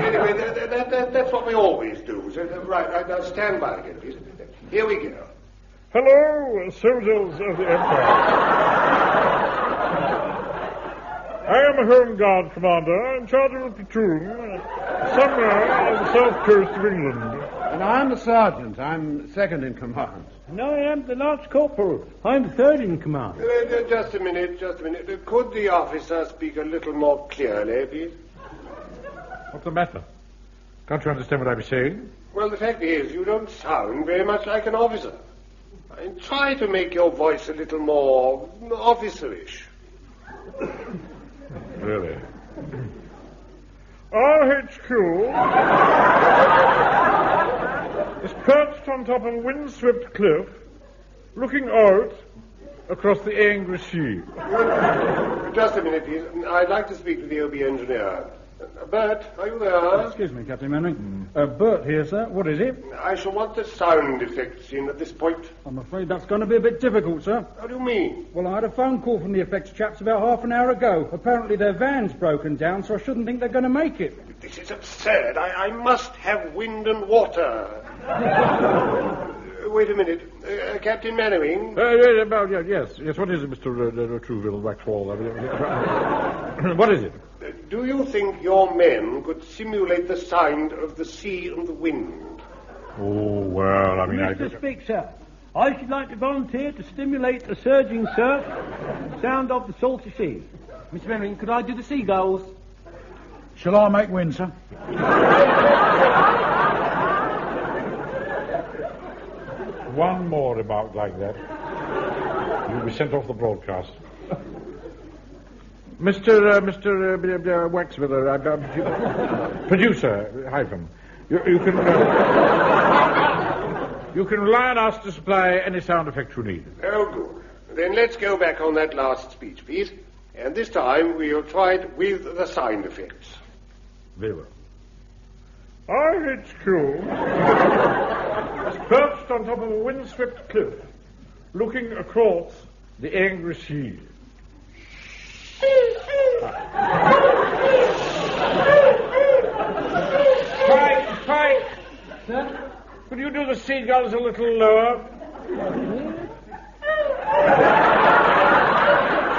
Anyway, that's what we always do. So, right, now stand by again, please. Here we go. Hello, soldiers of the Empire. I am a Home Guard commander in charge of a platoon somewhere on the south coast of England. And I'm the sergeant. I'm second in command. And I am the lance corporal. I'm third in command. Just a minute. Could the officer speak a little more clearly, please? What's the matter? Can't you understand what I'm saying? Well, the fact is, you don't sound very much like an officer. And try to make your voice a little more officerish. Really? RHQ is perched on top of a windswept cliff, looking out across the angry sea. Just a minute, please. I'd like to speak to the OB engineer. Bert, are you there? Excuse me, Captain Mannering. Bert here, sir. What is it? I shall want the sound effects in at this point. I'm afraid that's going to be a bit difficult, sir. How do you mean? Well, I had a phone call from the effects chaps about half an hour ago. Apparently their van's broken down, so I shouldn't think they're going to make it. This is absurd. I must have wind and water. Wait a minute. Captain Mannering? Yes. What is it, Mr. Trouville, Waxwall? What is it? Do you think your men could simulate the sound of the sea and the wind? Oh, well, I mean, Mr. Speak, sir. I should like to volunteer to stimulate the surging surf, sound of the salty sea. Mr. Mannering, could I do the seagulls? Shall I make wind, sir? One more remark like that, you'll be sent off the broadcast. Mr. Waxwiller, producer, hyphen. You can rely on us to supply any sound effects you need. Oh, good. Then let's go back on that last speech, please. And this time we'll try it with the sound effects. Very well. RHQ is perched on top of a windswept cliff, looking across the angry sea. Spike! Sir? Could you do the seagulls a little lower?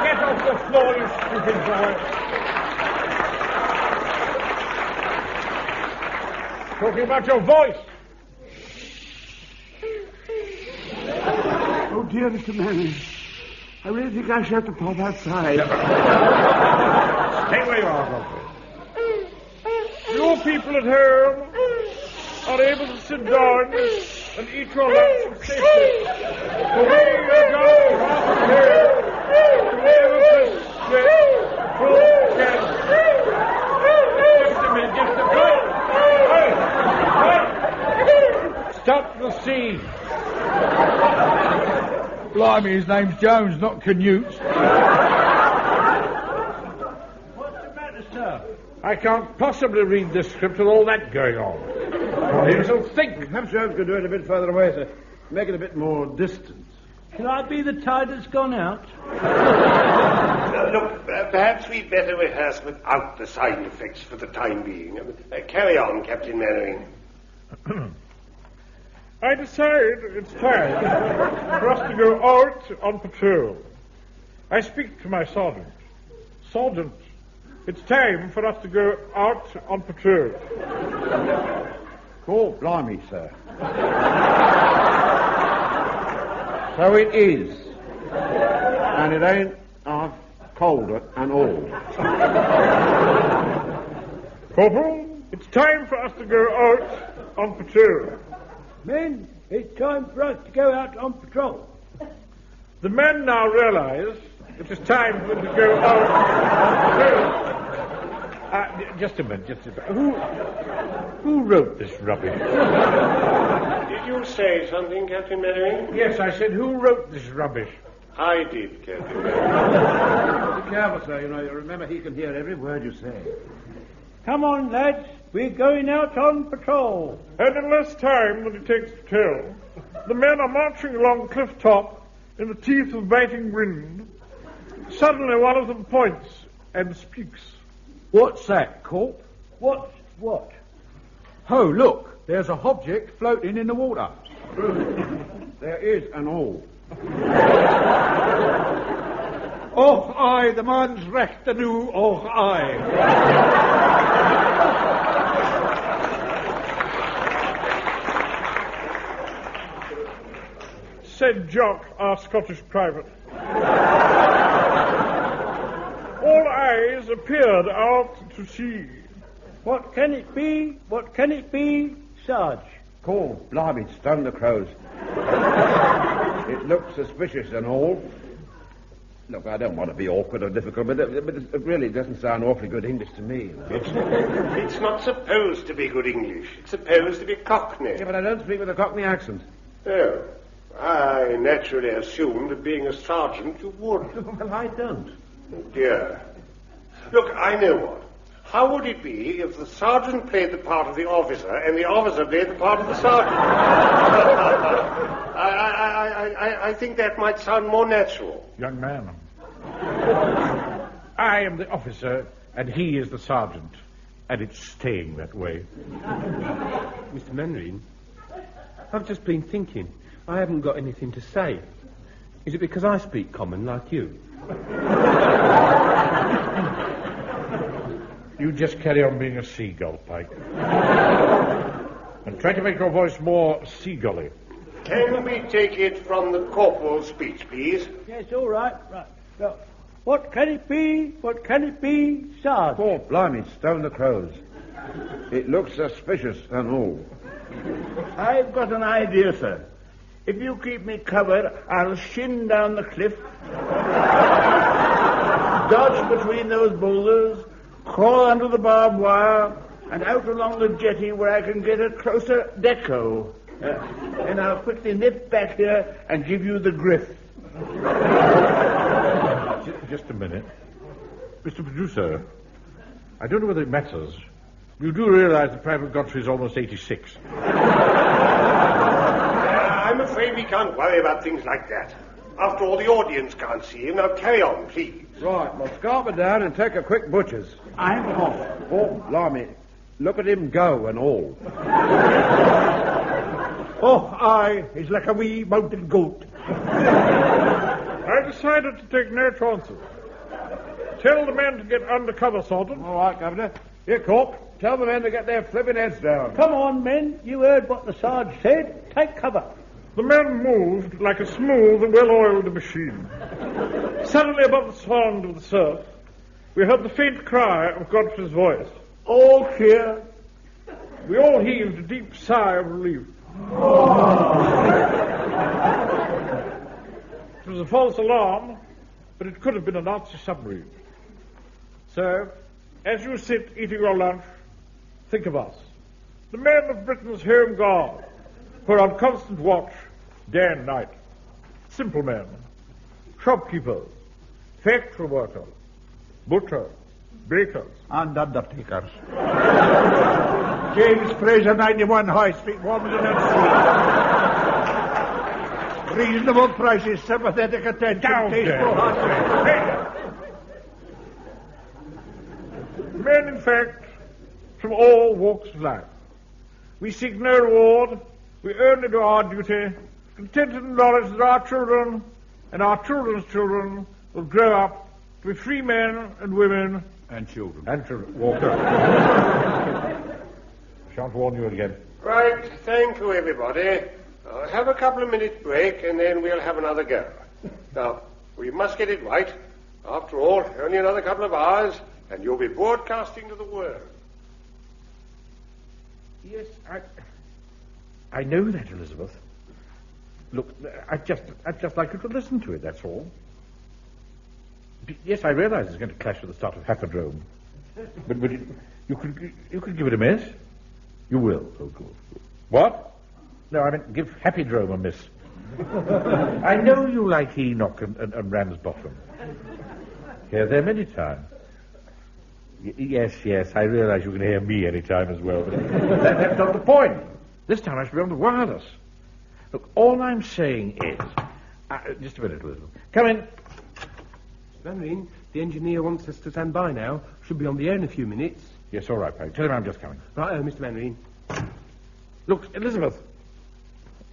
Get off the floor, you stupid boy. Talking about your voice. Oh, dear Mr. Mannering. I really think I shall have to pop outside. Stay where you are, Godfrey. You people at home are able to sit down and eat your lunch in safety. For we are going off here to able to broadcast. Just a minute, Stop the sea. Blimey, his name's Jones, not Canute. What's the matter, sir? I can't possibly read this script with all that going on. So think. Perhaps Jones could do it a bit further away, sir. Make it a bit more distant. Shall I be the tide that's gone out? Look, perhaps we'd better rehearse without the sound effects for the time being. Carry on, Captain Mannering. I decide it's time for us to go out on patrol. I speak to my sergeant. Sergeant, it's time for us to go out on patrol. Oh, blimey, sir. So it is. And it ain't half cold and all. Corporal, it's time for us to go out on patrol. Men, it's time for us to go out on patrol. The men now realize it is time for them to go out on patrol. Just a minute. Who wrote this rubbish? Did you say something, Captain Mannering? Yes, I said, who wrote this rubbish? I did, Captain Mannering. Be careful, sir. You remember he can hear every word you say. Come on, lads. We're going out on patrol. And in less time than it takes to tell, the men are marching along cliff top in the teeth of biting wind. Suddenly one of them points and speaks. What's that, Corp? What's What? Oh, look, there's a object floating in the water. There is an all. Och, aye, the man's wrecked the new och, aye. Said Jock, our Scottish private. All eyes appeared out to sea. What can it be? What can it be, Sarge? Call, blimey, stone the crows. It looks suspicious and all. Look, I don't want to be awkward or difficult, but it really doesn't sound awfully good English to me. It's not supposed to be good English. It's supposed to be Cockney. Yeah, but I don't speak with a Cockney accent. Oh, I naturally assumed that being a sergeant you would. Well, I don't. Oh, dear. Look, I know what. How would it be if the sergeant played the part of the officer and the officer played the part of the sergeant? I think that might sound more natural. Young man, I am the officer and he is the sergeant, and it's staying that way. Mr. Mannering, I've just been thinking. I haven't got anything to say. Is it because I speak common like you? You just carry on being a seagull, Pike. And try to make your voice more seagully. Can we take it from the corporal's speech, please? Yes, all right. Right. Now, what can it be? What can it be, Sarge? Call, blimey, stone the crows. It looks suspicious and all. I've got an idea, sir. If you keep me covered, I'll shin down the cliff, dodge between those boulders, crawl under the barbed wire, and out along the jetty where I can get a closer deco. Then I'll quickly nip back here and give you the griff. Just a minute. Mr. Producer, I don't know whether it matters. You do realize that Private Godfrey is almost 86. I'm afraid we can't worry about things like that. After all, the audience can't see him. Now, carry on, please. Right, well, scarper down and take a quick butcher's. I'm off. Oh, blimey, look at him go and all. Oh, aye, he's like a wee mountain goat. I decided to take no chances. Tell the men to get under cover, Sergeant. All right, Governor. Here, Corp, tell the men to get their flipping heads down. Come on, men. You heard what the Sarge said. Take cover. The men moved like a smooth and well-oiled machine. Suddenly, above the sound of the surf, we heard the faint cry of Godfrey's voice. All clear. We all heaved a deep sigh of relief. It was a false alarm, but it could have been a Nazi submarine. So, as you sit eating your lunch, think of us, the men of Britain's Home Guard, who are on constant watch day and night. Simple men, shopkeepers, factory workers, butchers, bakers, and undertakers. James Fraser, 91 High Street, Warmington and Street. Reasonable prices, sympathetic attention, Down tasteful hospitality. Men, in fact, from all walks of life. We seek no reward. We only do our duty, contented in knowledge that our children and our children's children will grow up to be free men and women. And children. And children. Walker. Shan't warn you again. Right, thank you, everybody. Have a couple of minutes break, and then we'll have another go. Now, we must get it right. After all, only another couple of hours, and you'll be broadcasting to the world. Yes, I know that, Elizabeth. Look, I'd just like you to listen to it, that's all. Yes, I realize it's going to clash with the start of Happerdrome. But you could give it a miss. You will. Oh, good. What? No, I meant give Happydrome a miss. I know you like Enoch and Ramsbottom. Hear them any time. Yes, I realize you can hear me any time as well, but that's not the point. This time I should be on the wireless. Look, all I'm saying is... just a minute, Elizabeth. Come in. Mannering, the engineer wants us to stand by now. Should be on the air in a few minutes. Yes, all right, Peg. Tell him I'm just coming. Right, Mr. Mannering. Look, Elizabeth.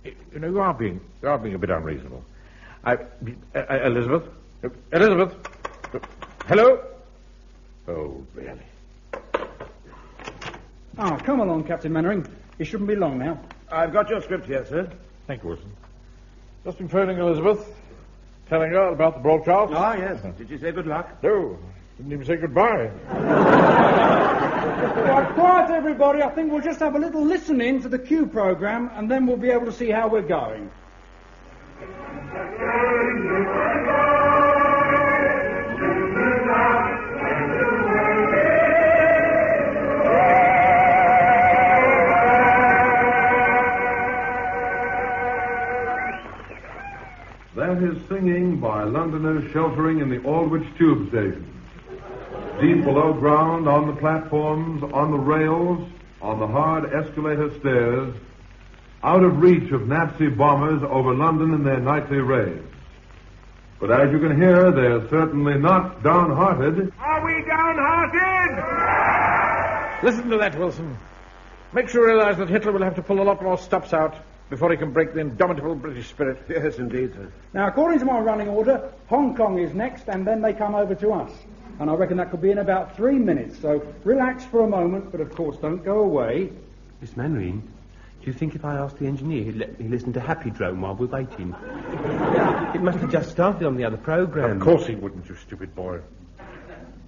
You know, you are being a bit unreasonable. Elizabeth? Elizabeth? Hello? Oh, really? Ah, come along, Captain Mannering. It shouldn't be long now. I've got your script here, sir. Thank you, Wilson. Just been phoning Elizabeth, telling her about the broadcast. Ah, yes. Did you say good luck? No, didn't even say goodbye. Right, quiet, everybody. I think we'll just have a little listen in to the Q programme, and then we'll be able to see how we're going. That is singing by Londoners sheltering in the Aldwych tube station. Deep below ground, on the platforms, on the rails, on the hard escalator stairs, out of reach of Nazi bombers over London in their nightly raids. But as you can hear, they're certainly not downhearted. Are we downhearted? Listen to that, Wilson. Makes you realize that Hitler will have to pull a lot more stops out before he can break the indomitable British spirit. Yes, indeed, sir. Now, according to my running order, Hong Kong is next, and then they come over to us. And I reckon that could be in about 3 minutes, so relax for a moment, but of course don't go away. Miss Mannering, do you think if I asked the engineer he'd let me listen to Happy Drone while we're waiting? It must have just started on the other programme. Of course he wouldn't, you stupid boy.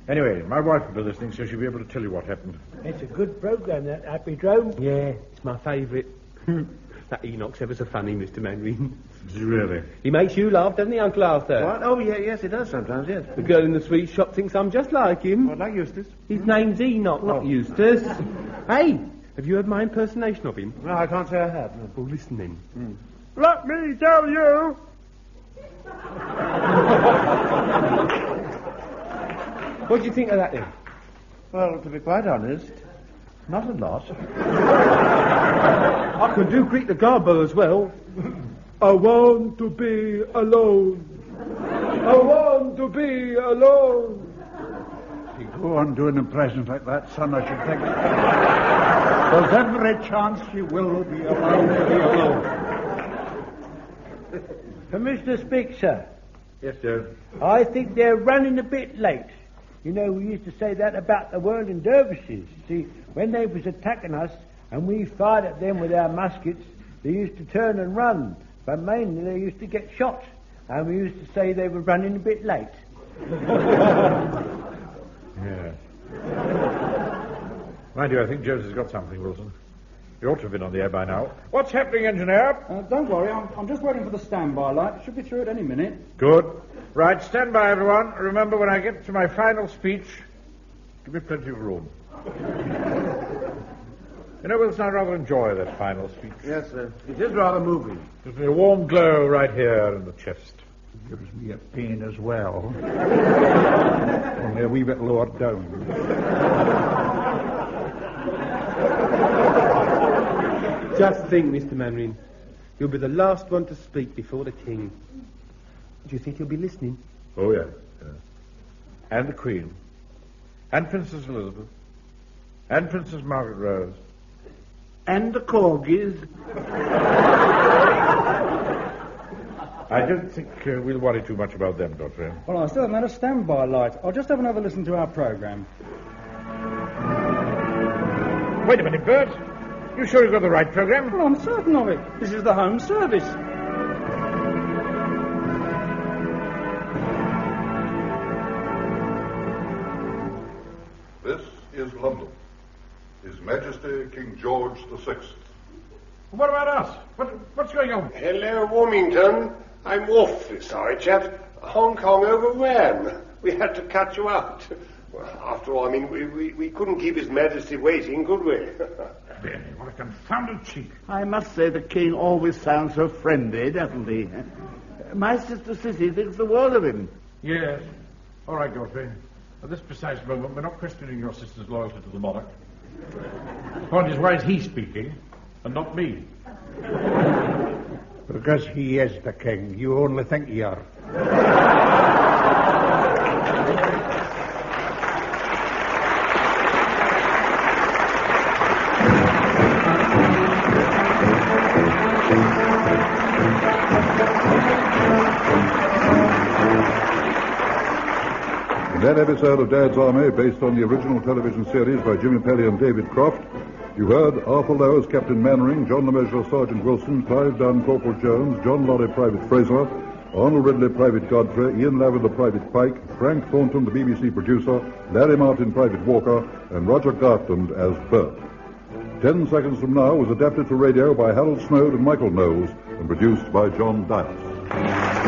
Anyway, my wife will be listening, so she'll be able to tell you what happened. It's a good programme, that Happy Drone. Yeah, it's my favourite. That Enoch's ever so funny, Mr. Mannering. Really? He makes you laugh, doesn't he, Uncle Arthur? What? Oh, yeah, yes, he does sometimes, yes. The girl in the sweet shop thinks I'm just like him. What, like Eustace? His name's Enoch, not Eustace. Hey, have you heard my impersonation of him? No, I can't say I have. No. Well, listen then. Let me tell you. What do you think of that then? Well, to be quite honest, not a lot. I could do Greek the Garbo as well. I want to be alone. I want to be alone. If you go on doing impressions like that, son, I should think there's every chance you will be allowed to be alone. Commissioner Speak, sir. Yes, sir. I think they're running a bit late. You know, we used to say that about the whirling dervishes. See, when they was attacking us and we fired at them with our muskets, they used to turn and run. But mainly they used to get shot. And we used to say they were running a bit late. Yeah. Mind you, I think Jones has got something, Wilson. You ought to have been on the air by now. What's happening, engineer? Don't worry, I'm just waiting for the standby light. It should be through at any minute. Good. Right, stand by, everyone. Remember, when I get to my final speech, give me plenty of room. You know, Wilson, I rather enjoy that final speech. Yes, sir. It is rather moving. Gives me a warm glow right here in the chest. Gives me a pain as well. Only a wee bit lower down. Just think, Mr. Mannering, you'll be the last one to speak before the King. Do you think he'll be listening? Oh, yeah. And the Queen. And Princess Elizabeth. And Princess Margaret Rose. And the corgis. I don't think we'll worry too much about them, Godfrey. Well, I still haven't had a standby light. I'll just have another listen to our programme. Wait a minute, Bert. You sure you've got the right programme? Well, I'm certain of it. This is the Home Service. This is London. His Majesty King George VI. What about us? What's going on? Hello, Warmington. I'm awfully sorry, chaps. Hong Kong overran. We had to cut you out. Well, after all, I mean, we couldn't keep His Majesty waiting, could we? Benny, what a confounded cheek. I must say the King always sounds so friendly, doesn't he? My sister Sissy thinks the world of him. Yes. All right, Godfrey. At this precise moment, we're not questioning your sister's loyalty to the monarch. The point is, why is he speaking and not me? Because he is the king. You only think you are. that episode of Dad's Army, based on the original television series by Jimmy Pelly and David Croft, you heard Arthur Lowe as Captain Mannering, John LeMessurier as Sergeant Wilson, Clive Dunn, Corporal Jones, John Lorry, Private Fraser, Arnold Ridley, Private Godfrey, Ian Lavender, Private Pike, Frank Thornton, the BBC producer, Larry Martin, Private Walker, and Roger Gartland as Bert. 10 Seconds from Now was adapted for radio by Harold Snowd and Michael Knowles and produced by John Dias.